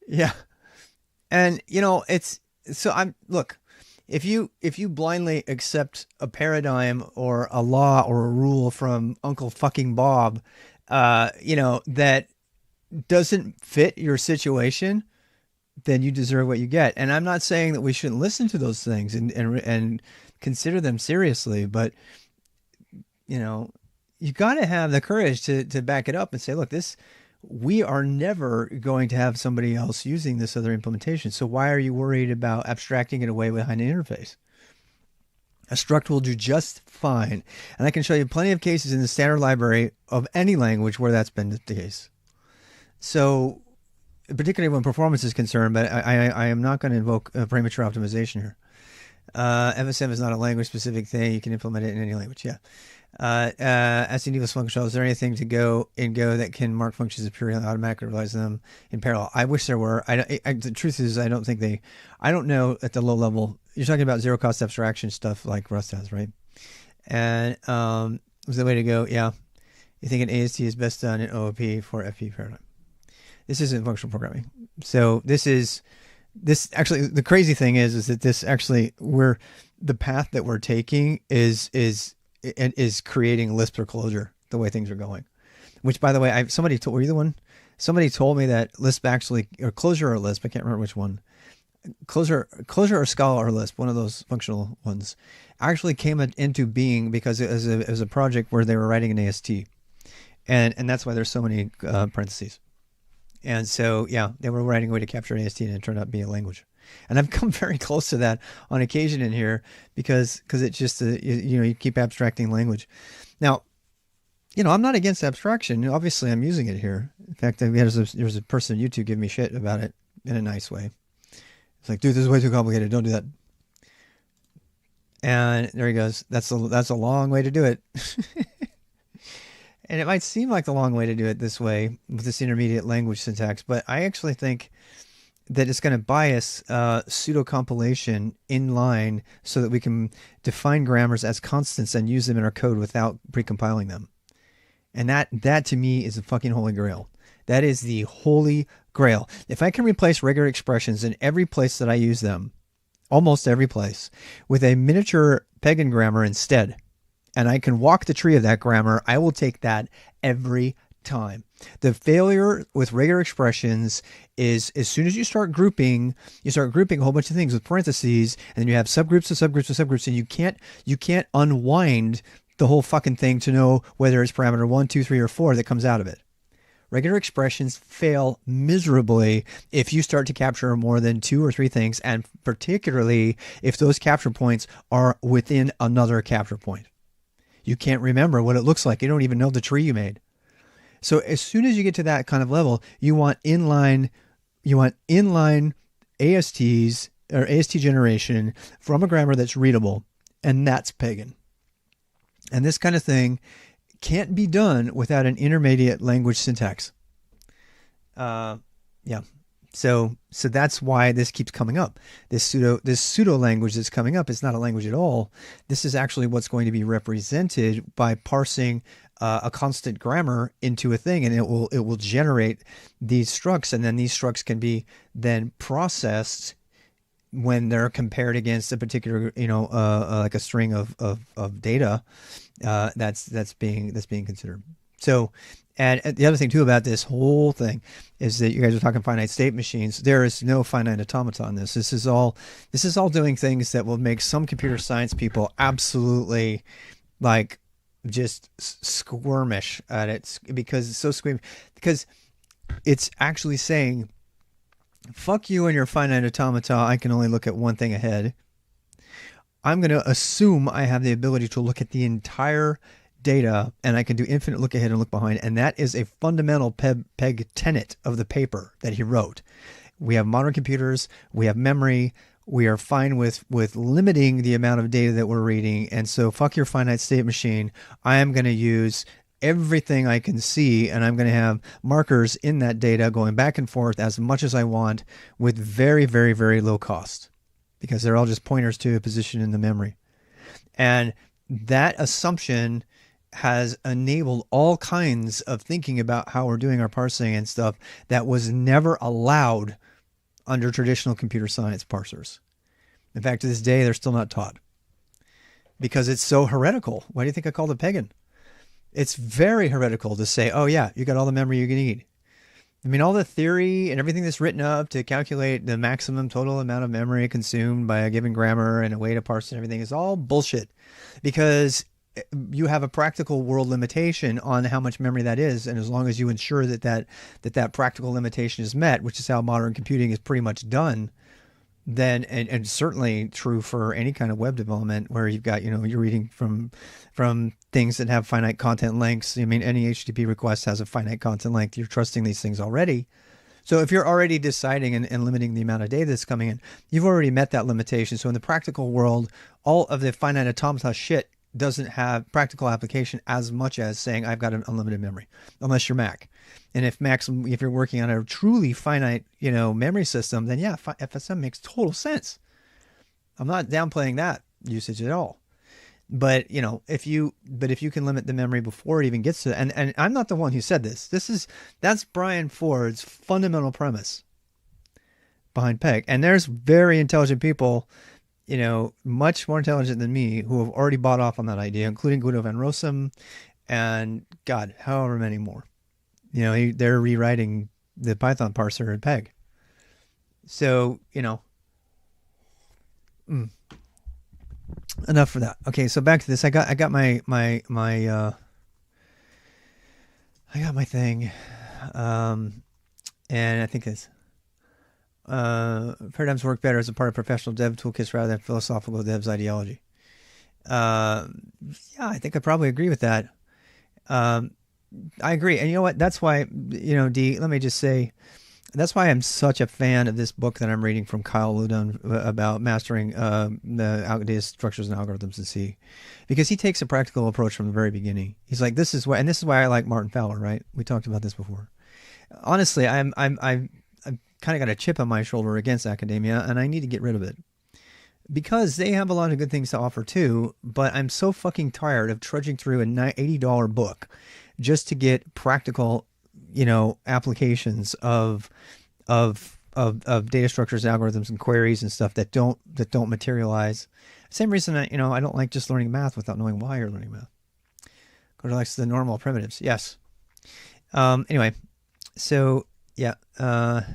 Yeah. And it's so I'm look, if you blindly accept a paradigm or a law or a rule from Uncle fucking Bob, that doesn't fit your situation, then you deserve what you get. And I'm not saying that we shouldn't listen to those things and consider them seriously, but you got to have the courage to back it up and say, look, we are never going to have somebody else using this other implementation. So why are you worried about abstracting it away behind an interface? A struct will do just fine. And I can show you plenty of cases in the standard library of any language where that's been the case. So particularly when performance is concerned, but I am not going to invoke premature optimization here. FSM is not a language specific thing. You can implement it in any language. Yeah. Asking default function, is there anything to go that can mark functions as purely automatically realize them in parallel? I wish there were. The truth is, I don't know at the low level. You're talking about zero cost abstraction stuff like Rust has, right? And was the way to go? Yeah. You think an AST is best done in OOP for FP paradigm? This isn't functional programming. So this actually, the crazy thing is that this actually, the path that we're taking is creating Lisp or Clojure the way things are going. Which, by the way, were you the one? Somebody told me that Lisp actually, or Clojure or Lisp, I can't remember which one. Clojure or Scala or Lisp, one of those functional ones, actually came into being because it was a project where they were writing an AST, and that's why there's so many parentheses. And so, yeah, they were writing a way to capture an AST, and it turned out to be a language. And I've come very close to that on occasion in here because it's just, you keep abstracting language. Now, I'm not against abstraction. Obviously, I'm using it here. In fact, there was a person on YouTube giving me shit about it in a nice way. It's like, dude, this is way too complicated. Don't do that. And there he goes. That's a long way to do it. And it might seem like the long way to do it this way with this intermediate language syntax, but I actually think that it's going to bias pseudo compilation in line so that we can define grammars as constants and use them in our code without precompiling them. And that to me is the fucking holy grail. That is the holy grail. If I can replace regular expressions in every place that I use them, almost every place, with a miniature pagan grammar instead, and I can walk the tree of that grammar, I will take that every time. The failure with regular expressions is as soon as you start grouping a whole bunch of things with parentheses, and then you have subgroups of subgroups of subgroups, and you can't unwind the whole fucking thing to know whether it's parameter 1, 2, 3, or 4 that comes out of it. Regular expressions fail miserably if you start to capture more than 2 or 3 things, and particularly if those capture points are within another capture point. You can't remember what it looks like. You don't even know the tree you made. So as soon as you get to that kind of level, you want inline ASTs or AST generation from a grammar that's readable, and that's pagan. And this kind of thing can't be done without an intermediate language syntax. Yeah. So that's why this keeps coming up. This pseudo language that's coming up is not a language at all. This is actually what's going to be represented by parsing a constant grammar into a thing, and it will generate these structs, and then these structs can be then processed when they're compared against a particular, like a string of data, that's being considered. So, and the other thing too about this whole thing is that you guys are talking finite state machines. There is no finite automata in this. This is all doing things that will make some computer science people absolutely like just squirmish at it, because it's so squeamish, because it's actually saying, fuck you and your finite automata. I can only look at one thing ahead. I'm going to assume I have the ability to look at the entire data, and I can do infinite look ahead and look behind. And that is a fundamental peg tenet of the paper that he wrote. We have modern computers. We have memory. We are fine with limiting the amount of data that we're reading. And so fuck your finite state machine. I am going to use everything I can see, and I'm going to have markers in that data going back and forth as much as I want with very, very, very low cost, because they're all just pointers to a position in the memory. And that assumption has enabled all kinds of thinking about how we're doing our parsing and stuff that was never allowed under traditional computer science parsers. In fact, to this day, they're still not taught because it's so heretical. Why do you think I called it pagan? It's very heretical to say, oh yeah, you got all the memory you need. I mean, all the theory and everything that's written up to calculate the maximum total amount of memory consumed by a given grammar and a way to parse and everything is all bullshit, because you have a practical world limitation on how much memory that is. And as long as you ensure that practical limitation is met, which is how modern computing is pretty much done, then, and certainly true for any kind of web development where you've got, you're reading from things that have finite content lengths. I mean, any HTTP request has a finite content length. You're trusting these things already. So if you're already deciding and limiting the amount of data that's coming in, you've already met that limitation. So in the practical world, all of the finite automata shit doesn't have practical application as much as saying I've got an unlimited memory, unless you're Mac. And if you're working on a truly finite, memory system, then yeah, FSM makes total sense. I'm not downplaying that usage at all. But, if you can limit the memory before it even gets to, and I'm not the one who said this. That's Brian Ford's fundamental premise behind PEG. And there's very intelligent people, much more intelligent than me, who have already bought off on that idea, including Guido van Rossum and God, however many more. They're rewriting the Python parser in PEG. So, enough for that. Okay, so back to this. I got my I got my thing, and I think it's paradigms work better as a part of professional dev toolkits rather than philosophical dev's ideology. Yeah, I think I probably agree with that. I agree, and you know what? That's why, D. Let me just say, that's why I'm such a fan of this book that I'm reading from Kyle Ludon about mastering the data structures and algorithms in C, because he takes a practical approach from the very beginning. He's like, this is why I like Martin Fowler, right? We talked about this before. Honestly, I've kind of got a chip on my shoulder against academia, and I need to get rid of it because they have a lot of good things to offer too. But I'm so fucking tired of trudging through an $80 book just to get practical, applications of data structures, algorithms, and queries and stuff that don't materialize. Same reason I don't like just learning math without knowing why you're learning math. Go to like the normal primitives. Yes. Anyway, so yeah, I'm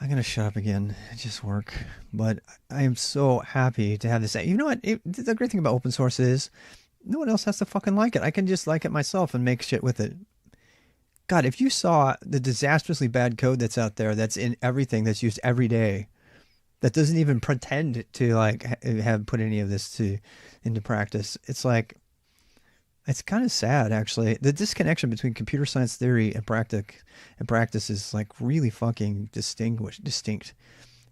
gonna shut up again. It just work, but I am so happy to have this. You know what? The great thing about open source is no one else has to fucking like it. I can just like it myself and make shit with it. God, if you saw the disastrously bad code that's out there, that's in everything that's used every day, that doesn't even pretend to like have put any of this into practice, it's kind of sad actually. The disconnection between computer science theory and practice is like really fucking distinct.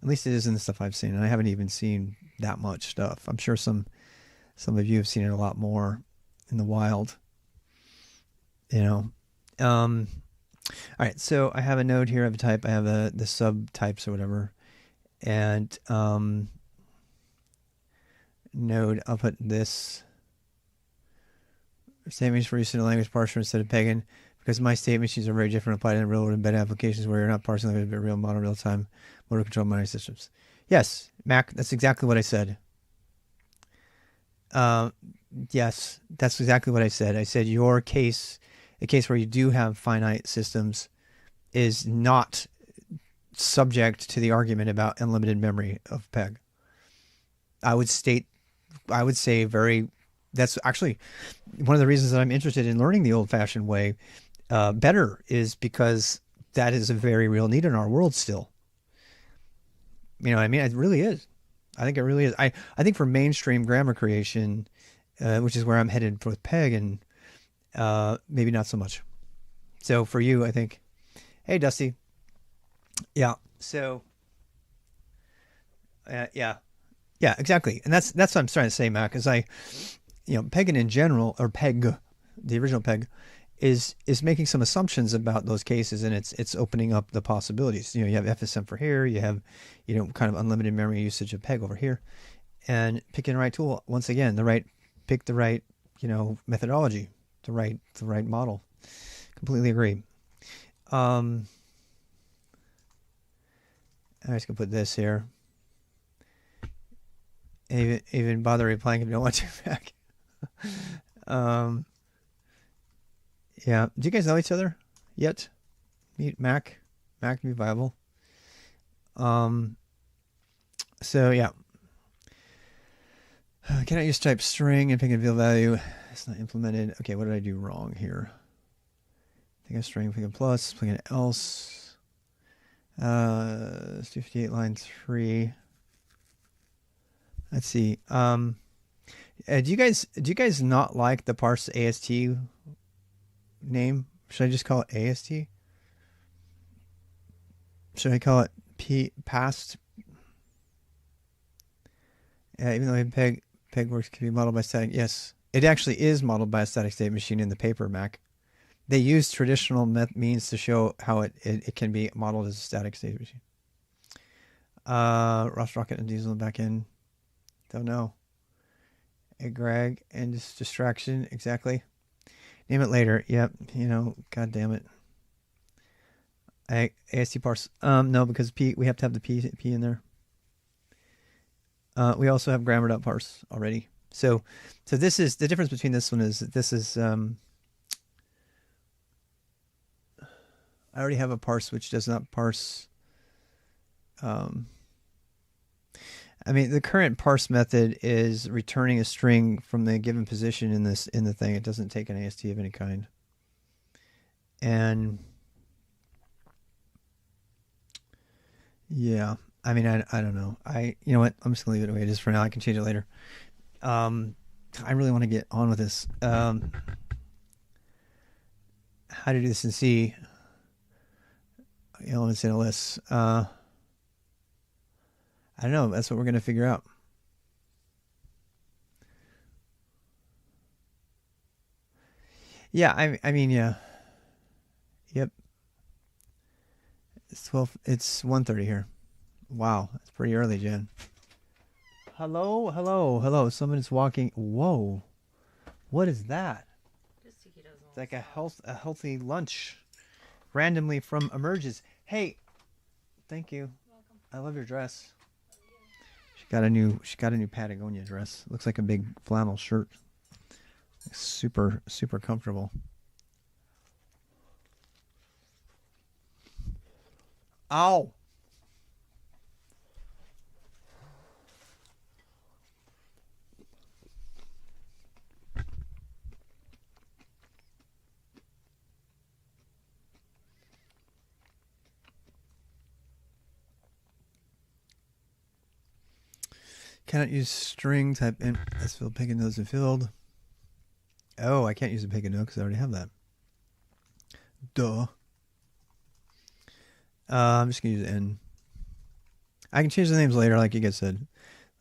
At least it is in the stuff I've seen, and I haven't even seen that much stuff. I'm sure some of you have seen it a lot more in the wild, all right, so I have a node here. I have a type. I have the subtypes or whatever, and node. I'll put this statements for use in a language parser instead of pagan. because my state machines are very different applied in real-world embedded applications where you're not parsing like a real model real-time motor control memory systems. Yes, Mac, that's exactly what I said. Yes, that's exactly what I said. I said your case, a case where you do have finite systems, is not subject to the argument about unlimited memory of PEG. I would say that's actually one of the reasons that I'm interested in learning the old-fashioned way better, is because that is a very real need in our world still. You know what I mean? It really is. I think it really is. I think for mainstream grammar creation, which is where I'm headed with PEG, and maybe not so much. So for you, I think, hey, Dusty. Yeah. So, yeah, exactly. And that's what I'm trying to say, Mac, is PEG in general, or PEG, the original PEG, is making some assumptions about those cases, and it's opening up the possibilities. You have FSM for here, you have, kind of unlimited memory usage of PEG over here, and picking the right tool. Once again, pick the right, methodology, the right model. Completely agree. I'm just gonna put this here. Even bother replying if you don't want to back. Yeah. Do you guys know each other yet? Meet Mac. Mac can be viable. So yeah. Cannot use type string and pick a real value. It's not implemented. Okay, what did I do wrong here? Pick a string, pick a plus, pick an else. 258 line 3. Let's see. Do you guys not like the parse AST name? Should I just call it AST? Should I call it past? Yeah, even though PEG works can be modeled by static. Yes, it actually is modeled by a static state machine in the paper, Mac. They use traditional means to show how it can be modeled as a static state machine. Ross Rocket and Diesel back in. Don't know. A Greg and distraction, exactly. Name it later. Yep, god damn it. AST parse. No, because we have to have the P in there. We also have grammar.parse already. So this is the difference between this one is this is I already have a parse which does not parse. I mean, the current parse method is returning a string from the given position in the thing. It doesn't take an AST of any kind. And yeah, I mean, I don't know. You know what? I'm just gonna leave it the way it is for now. I can change it later. I really want to get on with this. How to do this in C? Elements in a list. I don't know. That's what we're going to figure out. Yeah, I mean, yeah. Yep. It's 12. It's 1:30 here. Wow, it's pretty early, Jen. Hello. Someone is walking. Whoa, what is that? It's like a healthy lunch, randomly from emerges. Hey, thank you. Welcome. I love your dress. She got a new Patagonia dress. Looks like a big flannel shirt. Super comfortable. Ow. Cannot use string type in. Let's fill pegn-go and filled. Oh, I can't use a pegn-go because I already have that. Duh. I'm just gonna use n. I can change the names later, like you guys said.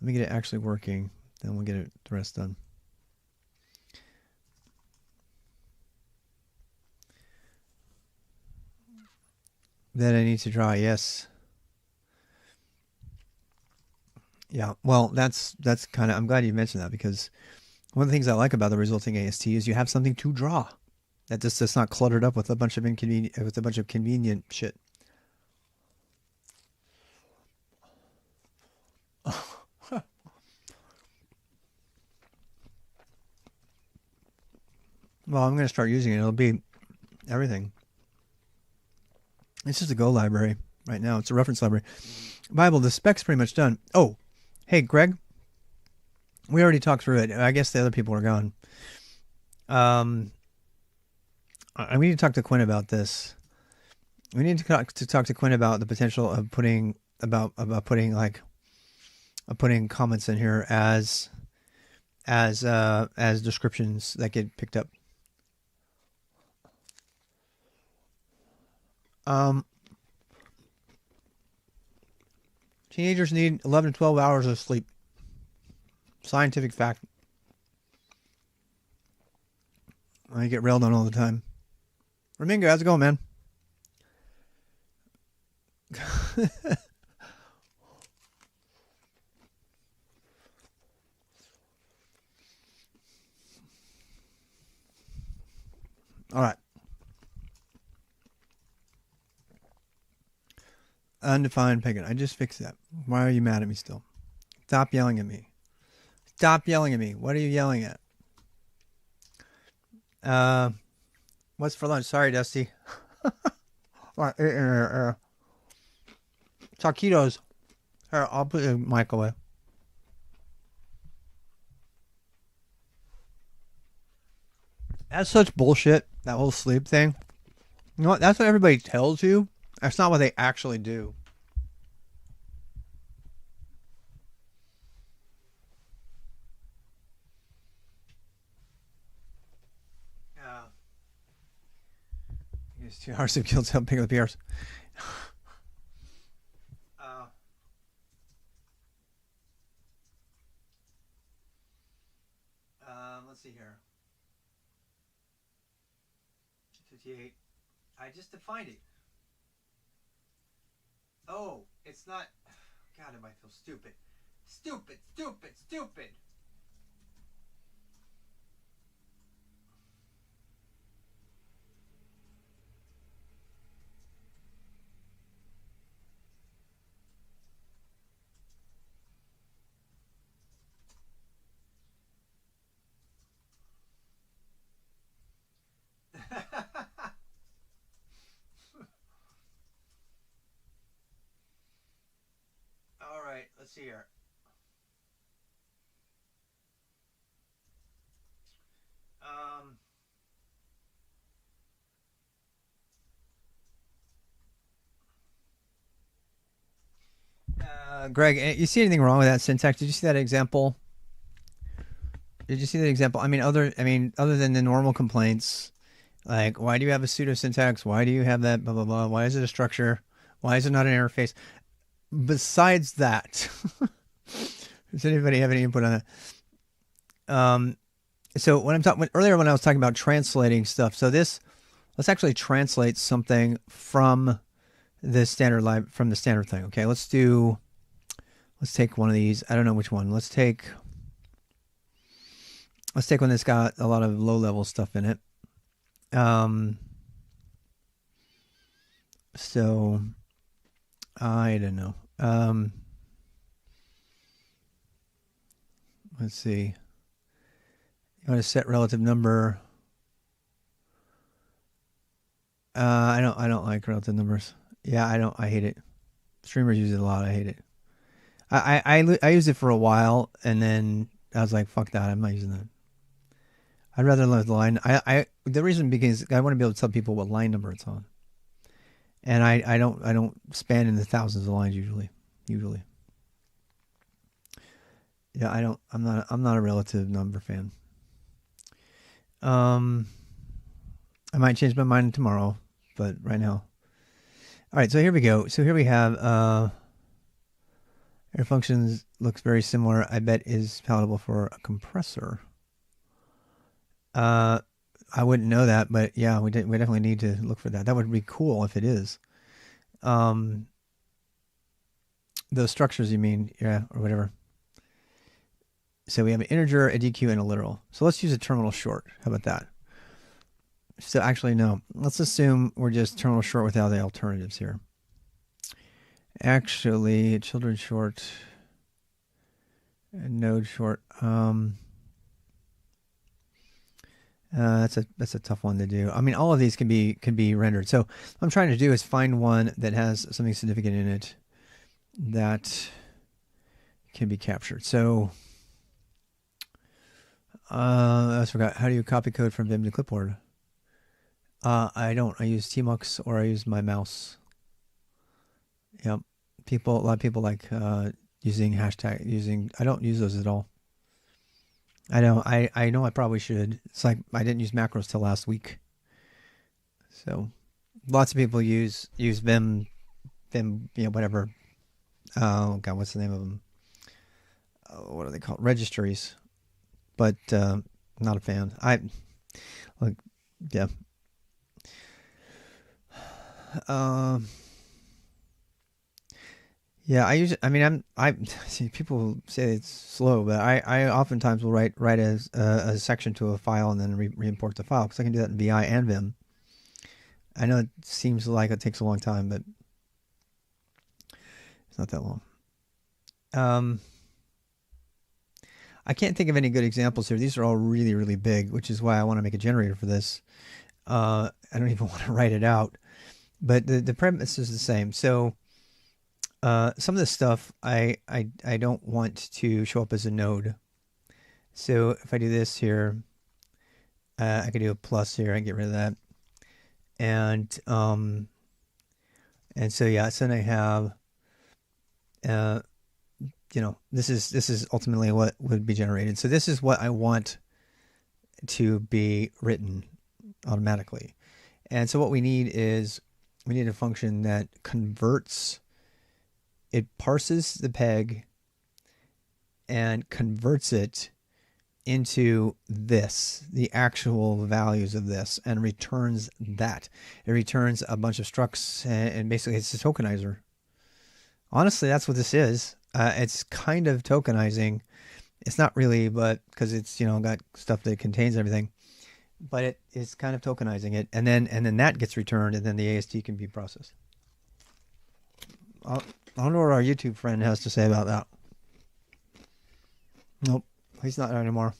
Let me get it actually working, then we'll get the rest done. That I need to draw, yes. Yeah, well, that's kind of, I'm glad you mentioned that, because one of the things I like about the resulting AST is you have something to draw. That just that's not cluttered up with a bunch of convenient shit. Well, I'm going to start using it. It'll be everything. It's just a Go library right now. It's a reference library. Bible, the spec's pretty much done. Oh, hey, Greg. We already talked through it. I guess the other people are gone. I need to talk to Quinn about this. We need to talk to Quinn about the potential of putting putting comments in here as descriptions that get picked up. Teenagers need 11 to 12 hours of sleep. Scientific fact. I get railed on all the time. Ramingo, how's it going, man? All right. Undefined pagan. I just fixed that. Why are you mad at me still? Stop yelling at me. Stop yelling at me. What are you yelling at? What's for lunch? Sorry, Dusty. Taquitos. Here, I'll put the mic away. That's such bullshit, that whole sleep thing. You know what? That's what everybody tells you. That's not what they actually do. Use 2 hours of guilt to help pick up the PRs. Let's see here. 58. I just defined it. Oh, it's not. God, it might feel stupid. Stupid. All right, let's see here. Greg, you see anything wrong with that syntax? Did you see that example? Did you see that example? I mean, other than the normal complaints, like why do you have a pseudo syntax? Why do you have that? Blah blah blah. Why is it a structure? Why is it not an interface? Besides that, does anybody have any input on that? So when I'm talking earlier, when I was talking about translating stuff, so let's actually translate something from the standard thing. Okay, let's take one of these. I don't know which one. Let's take one that's got a lot of low level stuff in it. So I don't know. Let's see. You want to set relative number. I don't like relative numbers. Yeah, I hate it. Streamers use it a lot. I hate it. I used it for a while, and then I was like, fuck that. I'm not using that. I'd rather let the line. The reason because I want to be able to tell people what line number it's on. And I don't span in the thousands of lines usually. Yeah, I'm not a relative number fan. I might change my mind tomorrow, but right now. All right, so here we go. So here we have air functions looks very similar. I bet is palatable for a compressor. I wouldn't know that, but yeah, we definitely need to look for that. That would be cool if it is. Those structures you mean, yeah, or whatever. So we have an integer, a DQ, and a literal. So let's use a terminal short. How about that? So actually, no. Let's assume we're just terminal short without the alternatives here. Actually, children short and node short. That's a tough one to do. I mean, all of these can be rendered. So what I'm trying to do is find one that has something significant in it that can be captured. So I forgot. How do you copy code from Vim to clipboard? I don't. I use Tmux or I use my mouse. Yep. A lot of people like using hashtag. I don't use those at all. I know. I know. I probably should. It's like I didn't use macros till last week. So lots of people use Vim, whatever. Oh God, what's the name of them? What are they called? Registries. But not a fan. Like, yeah. Yeah, I use it. I mean, I see people say it's slow, but I oftentimes will write a section to a file and then re-import the file because I can do that in VI and Vim. I know it seems like it takes a long time, but it's not that long. I can't think of any good examples here. These are all really, really big, which is why I want to make a generator for this. I don't even want to write it out, but the premise is the same. So some of this stuff I don't want to show up as a node. So if I do this here, I could do a plus here and get rid of that. And so yeah, so then I have this is ultimately what would be generated. So this is what I want to be written automatically. And so what we need is we need a function that converts. It parses the peg and converts it into this, the actual values of this, and returns that. It returns a bunch of structs, and basically it's a tokenizer. Honestly, that's what this is. It's kind of tokenizing. It's not really, but because it's got stuff that contains everything, but it is kind of tokenizing it, and then that gets returned, and then the AST can be processed. I don't know what our YouTube friend has to say about that. Nope, he's not there anymore.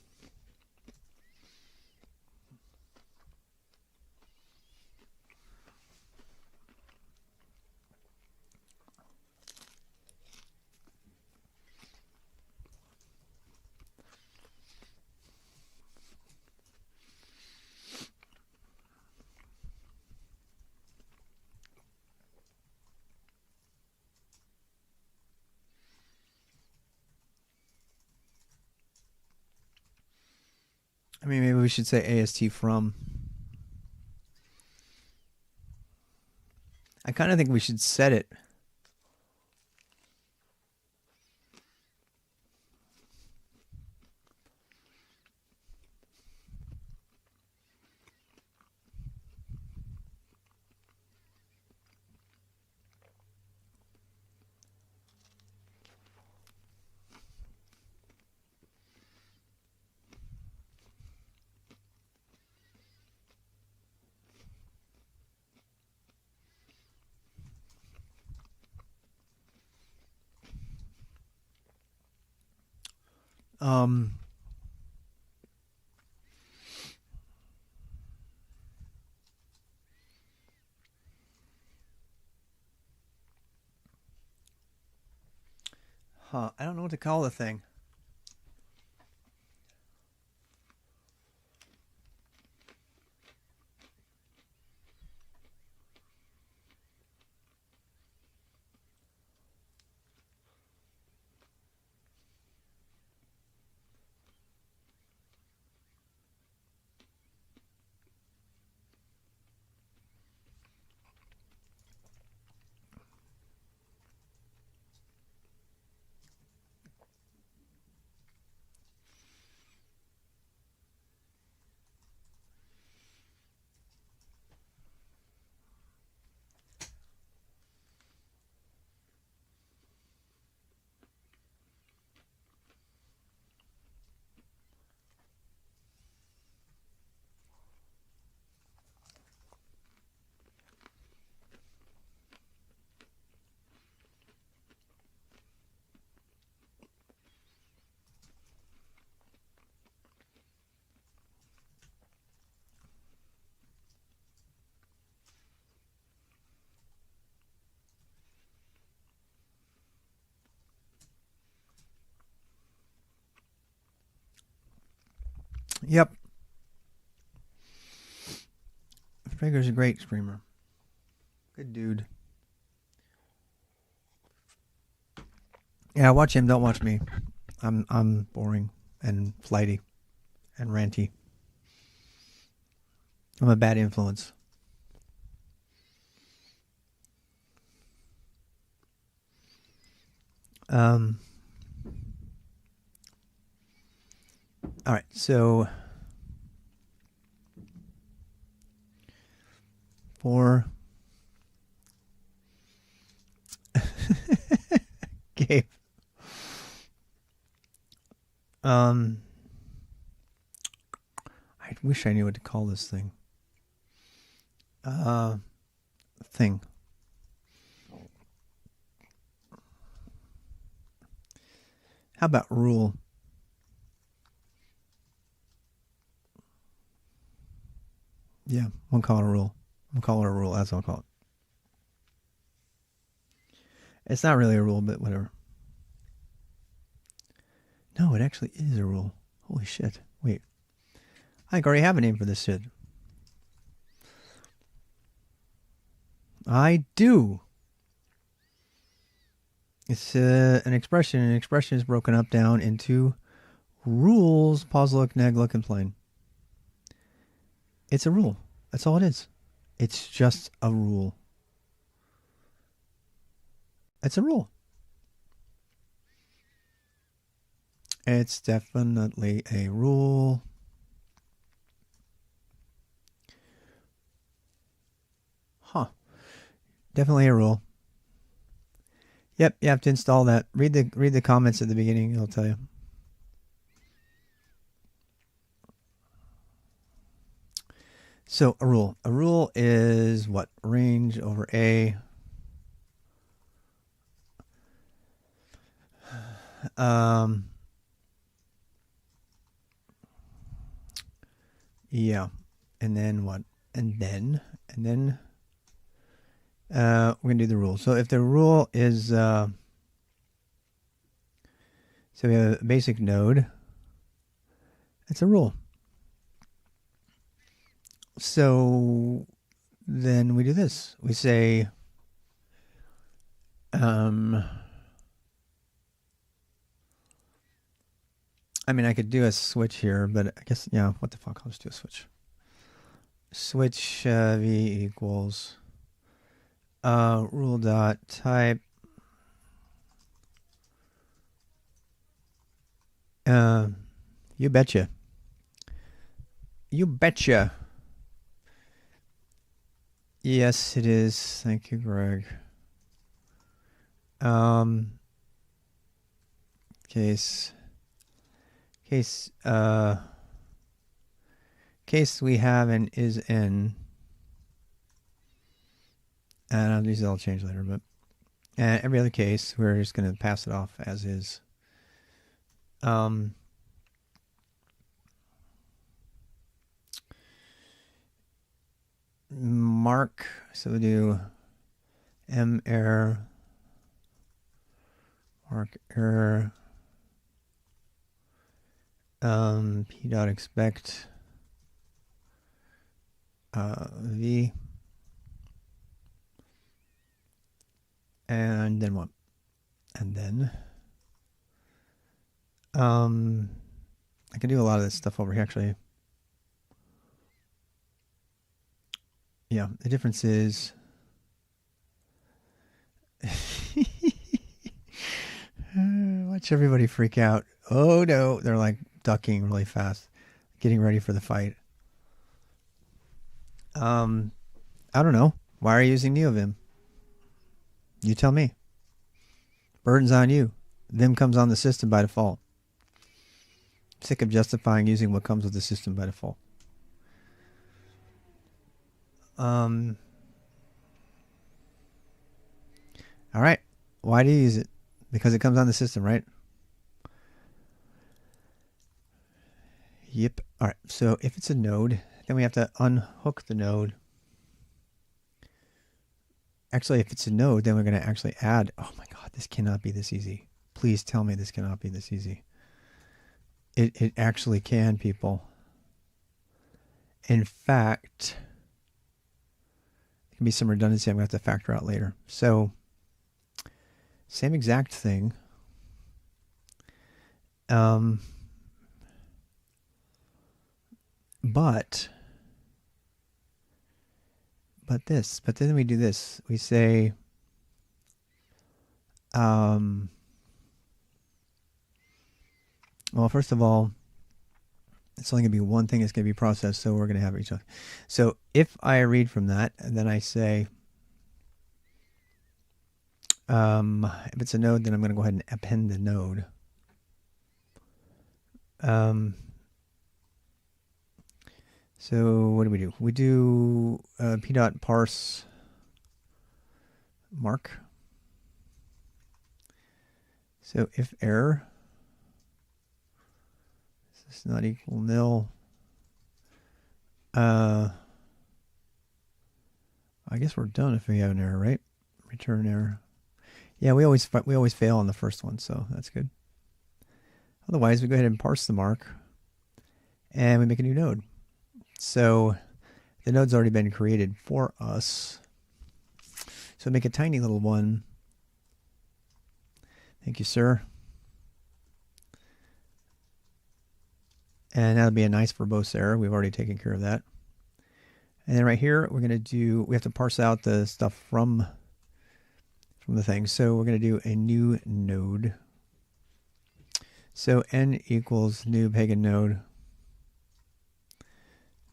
I mean, maybe we should say AST from. I kind of think we should set it. I don't know what to call the thing. Yep. Frager's a great screamer. Good dude. Yeah, watch him. Don't watch me. I'm boring and flighty and ranty. I'm a bad influence. All right, so for Gabe, I wish I knew what to call this thing. Thing. How about rule? Yeah, we'll call it a rule. We'll call it a rule. That's what I'll call it. It's not really a rule, but whatever. No, it actually is a rule. Holy shit. Wait. I think I already have a name for this shit. I do. It's an expression. An expression is broken up down into rules. Pause, look, neg, look, and plain. It's a rule. That's all it is. It's just a rule. It's a rule. It's definitely a rule. Huh. Definitely a rule. Yep, you have to install that. Read the comments at the beginning, it'll tell you. So a rule. A rule is what? Range over A. Yeah. And then what? And then we're going to do the rule. So if the rule is, so we have a basic node. It's a rule. So then we do this. We say, I mean, I could do a switch here, but I guess, yeah, what the fuck, I'll just do a switch. Switch v equals rule dot type you betcha. You betcha. Yes, it is. Thank you, Greg. Case we have an is in, and these I'll change later, but every other case we're just going to pass it off as is. Mark, so we do m error, mark error, p dot expect v, and then what? And then I can do a lot of this stuff over here actually. Yeah, the difference is watch everybody freak out. Oh no, they're like ducking really fast, getting ready for the fight. I don't know. Why are you using NeoVim? You tell me. Burden's on you. Vim comes on the system by default. Sick of justifying using what comes with the system by default. All right. Why do you use it? Because it comes on the system, right? Yep. All right. So if it's a node, then we have to unhook the node. Actually, if it's a node, then we're going to actually add. Oh my God, this cannot be this easy. Please tell me this cannot be this easy. It actually can, people. in fact, there can be some redundancy I'm going to have to factor out later. So same exact thing. But then we do this. We say, well, first of all, it's only going to be one thing that's going to be processed, so we're going to have each other. So if I read from that, and then I say, if it's a node, then I'm going to go ahead and append the node. So what do? We do p.parse mark. So if error, this is not equal nil. I guess we're done if we have an error, right? Return error. Yeah, we always fail on the first one, so that's good. Otherwise, we go ahead and parse the mark, and we make a new node. So the node's already been created for us. So make a tiny little one. Thank you, sir. And that'll be a nice verbose error. We've already taken care of that. And then right here, we're going to do, we have to parse out the stuff from the thing. So we're going to do a new node. So n equals new pagan node.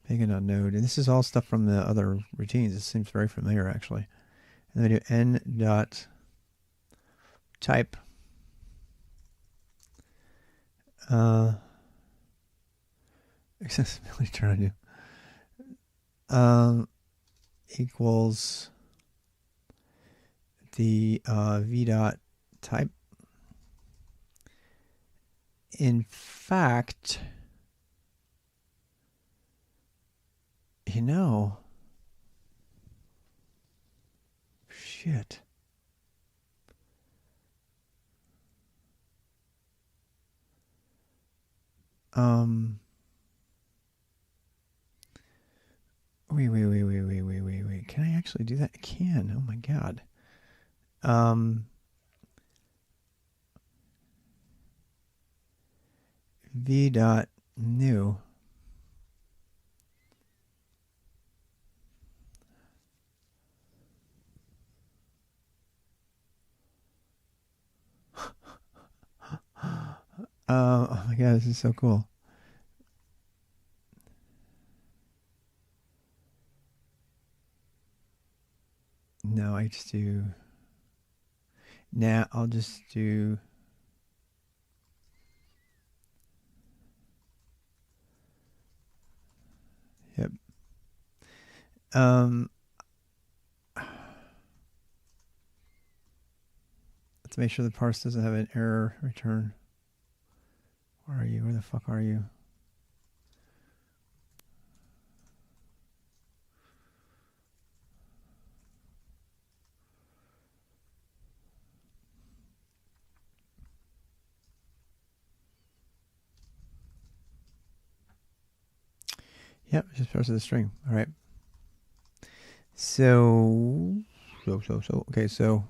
Pagan.node. And this is all stuff from the other routines. It seems very familiar, actually. And then we do n.type. Accessibility turn on equals the v.type. In fact, you know, shit. Wait. Can I actually do that? I can. Oh my god. v.new. Oh my god, this is so cool. No, I just do. Now I'll just do. Yep. Let's make sure the parse doesn't have an error return. Where are you? Where the fuck are you? Yep, just parse the string. All right. So, okay, so.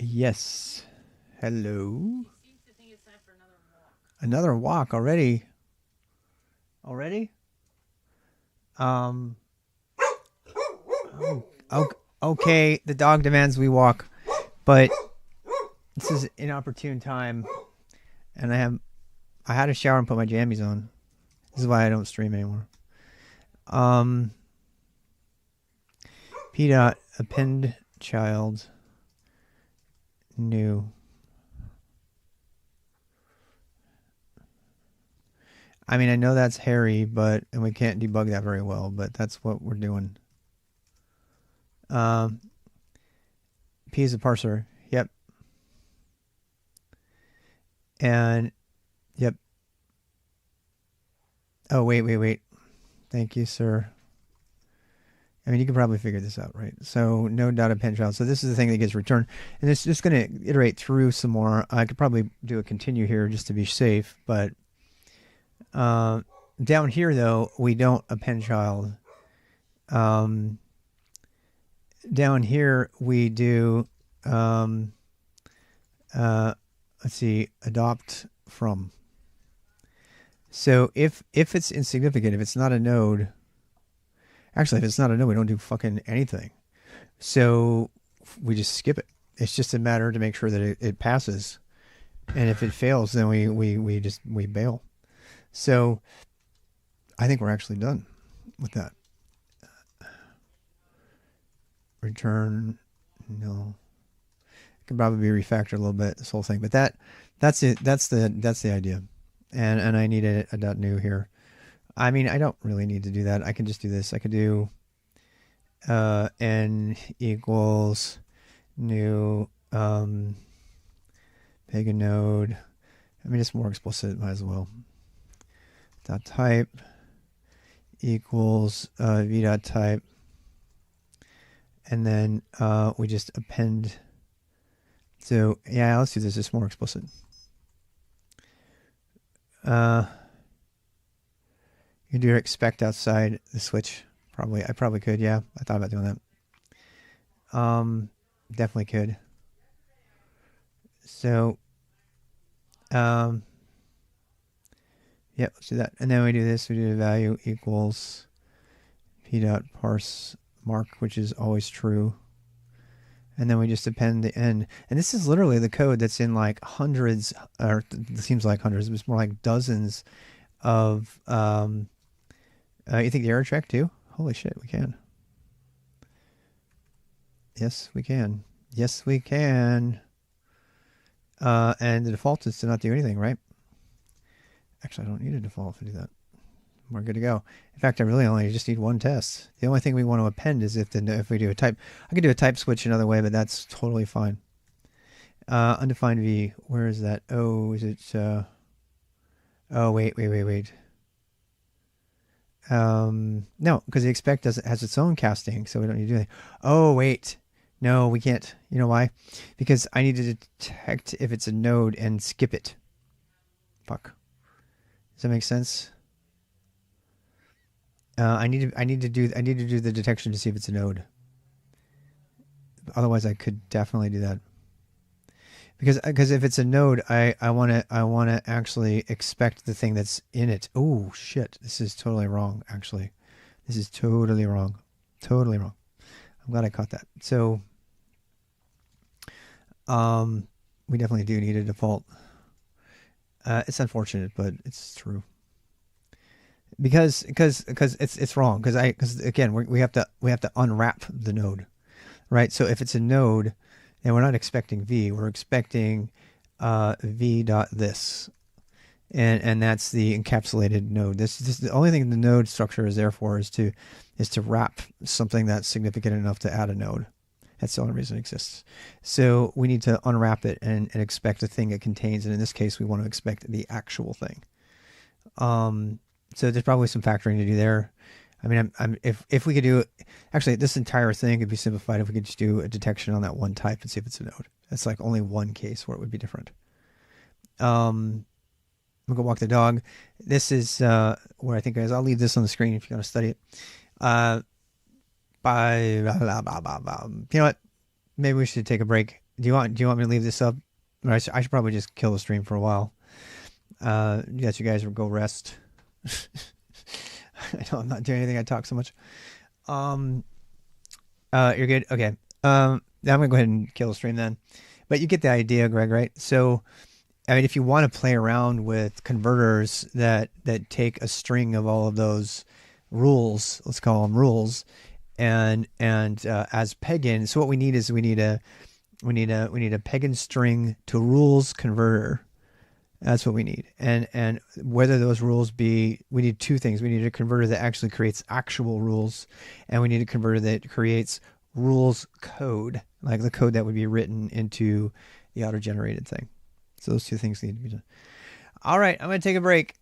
Yes. Hello. Seems to think it's time for another walk. Another walk already? Already? Okay, the dog demands we walk, but this is inopportune time, and I had a shower and put my jammies on. This is why I don't stream anymore. P.append child new. I mean, I know that's hairy, and we can't debug that very well, but that's what we're doing. P is a parser. Yep. And, yep. Oh, wait. Thank you, sir. I mean, you can probably figure this out, right? So node.append child. So this is the thing that gets returned. And it's just going to iterate through some more. I could probably do a continue here just to be safe. But down here, though, we don't append child. Down here, we do, let's see, adopt from. So if it's insignificant, if it's not a node, actually, if it's not a node, we don't do fucking anything. So we just skip it. It's just a matter to make sure that it passes. And if it fails, then we bail. So I think we're actually done with that. Return, no. It can probably be refactored a little bit, this whole thing. But that's it. That's the idea. And I need a .new here. I mean, I don't really need to do that. I can just do this. I could do n equals new pegn node. I mean, it's more explicit. Might as well. Dot type equals v dot type, and then we just append. So yeah, let's do this. It's more explicit. You can do expect outside the switch. I probably could. Yeah, I thought about doing that. Definitely could. So, yeah, let's do that. And then we do this. We do the value equals p dot parse mark, which is always true. And then we just append the n. And this is literally the code that's in like hundreds, or it seems like hundreds, but it's more like dozens of. You think the error check too? Holy shit, we can. Yes, we can. Yes, we can. And the default is to not do anything, right? Actually, I don't need a default to do that. We're good to go. In fact, I really only just need one test. The only thing we want to append is if we do a type. I could do a type switch another way, but that's totally fine. Undefined v. Where is that? Oh, is it? Oh, wait. No, because the expect has its own casting, so we don't need to do anything. Oh, wait. No, we can't. You know why? Because I need to detect if it's a node and skip it. Fuck. Does that make sense? I need to do the detection to see if it's a node. Otherwise, I could definitely do that. Because if it's a node, I want to actually expect the thing that's in it. Oh shit! This is totally wrong. Actually, this is totally wrong. Totally wrong. I'm glad I caught that. So, we definitely do need a default. It's unfortunate, but it's true. Because it's wrong. Because again we have to unwrap the node, right? So if it's a node, then we're not expecting v. We're expecting v dot this, and that's the encapsulated node. This is the only thing the node structure is there for is to wrap something that's significant enough to add a node. That's the only reason it exists. So we need to unwrap it and expect the thing it contains. And in this case, we want to expect the actual thing. So there's probably some factoring to do there. I mean, if we could do actually this entire thing could be simplified if we could just do a detection on that one type and see if it's a node. That's like only one case where it would be different. I'm gonna go walk the dog. This is where I think, guys, I'll leave this on the screen if you want to study it. You know what? Maybe we should take a break. Do you want me to leave this up? Or I should probably just kill the stream for a while. Let you guys go rest. I know I'm not doing anything. I talk so much. You're good. Okay. I'm gonna go ahead and kill the stream then. But you get the idea, Greg, right? So, I mean, if you want to play around with converters that take a string of all of those rules, let's call them rules, and as pegin. So what we need is we need a pegin string to rules converter. That's what we need. And whether those rules be, we need two things. We need a converter that actually creates actual rules, and we need a converter that creates rules code, like the code that would be written into the auto-generated thing. So those two things need to be done. All right, I'm going to take a break.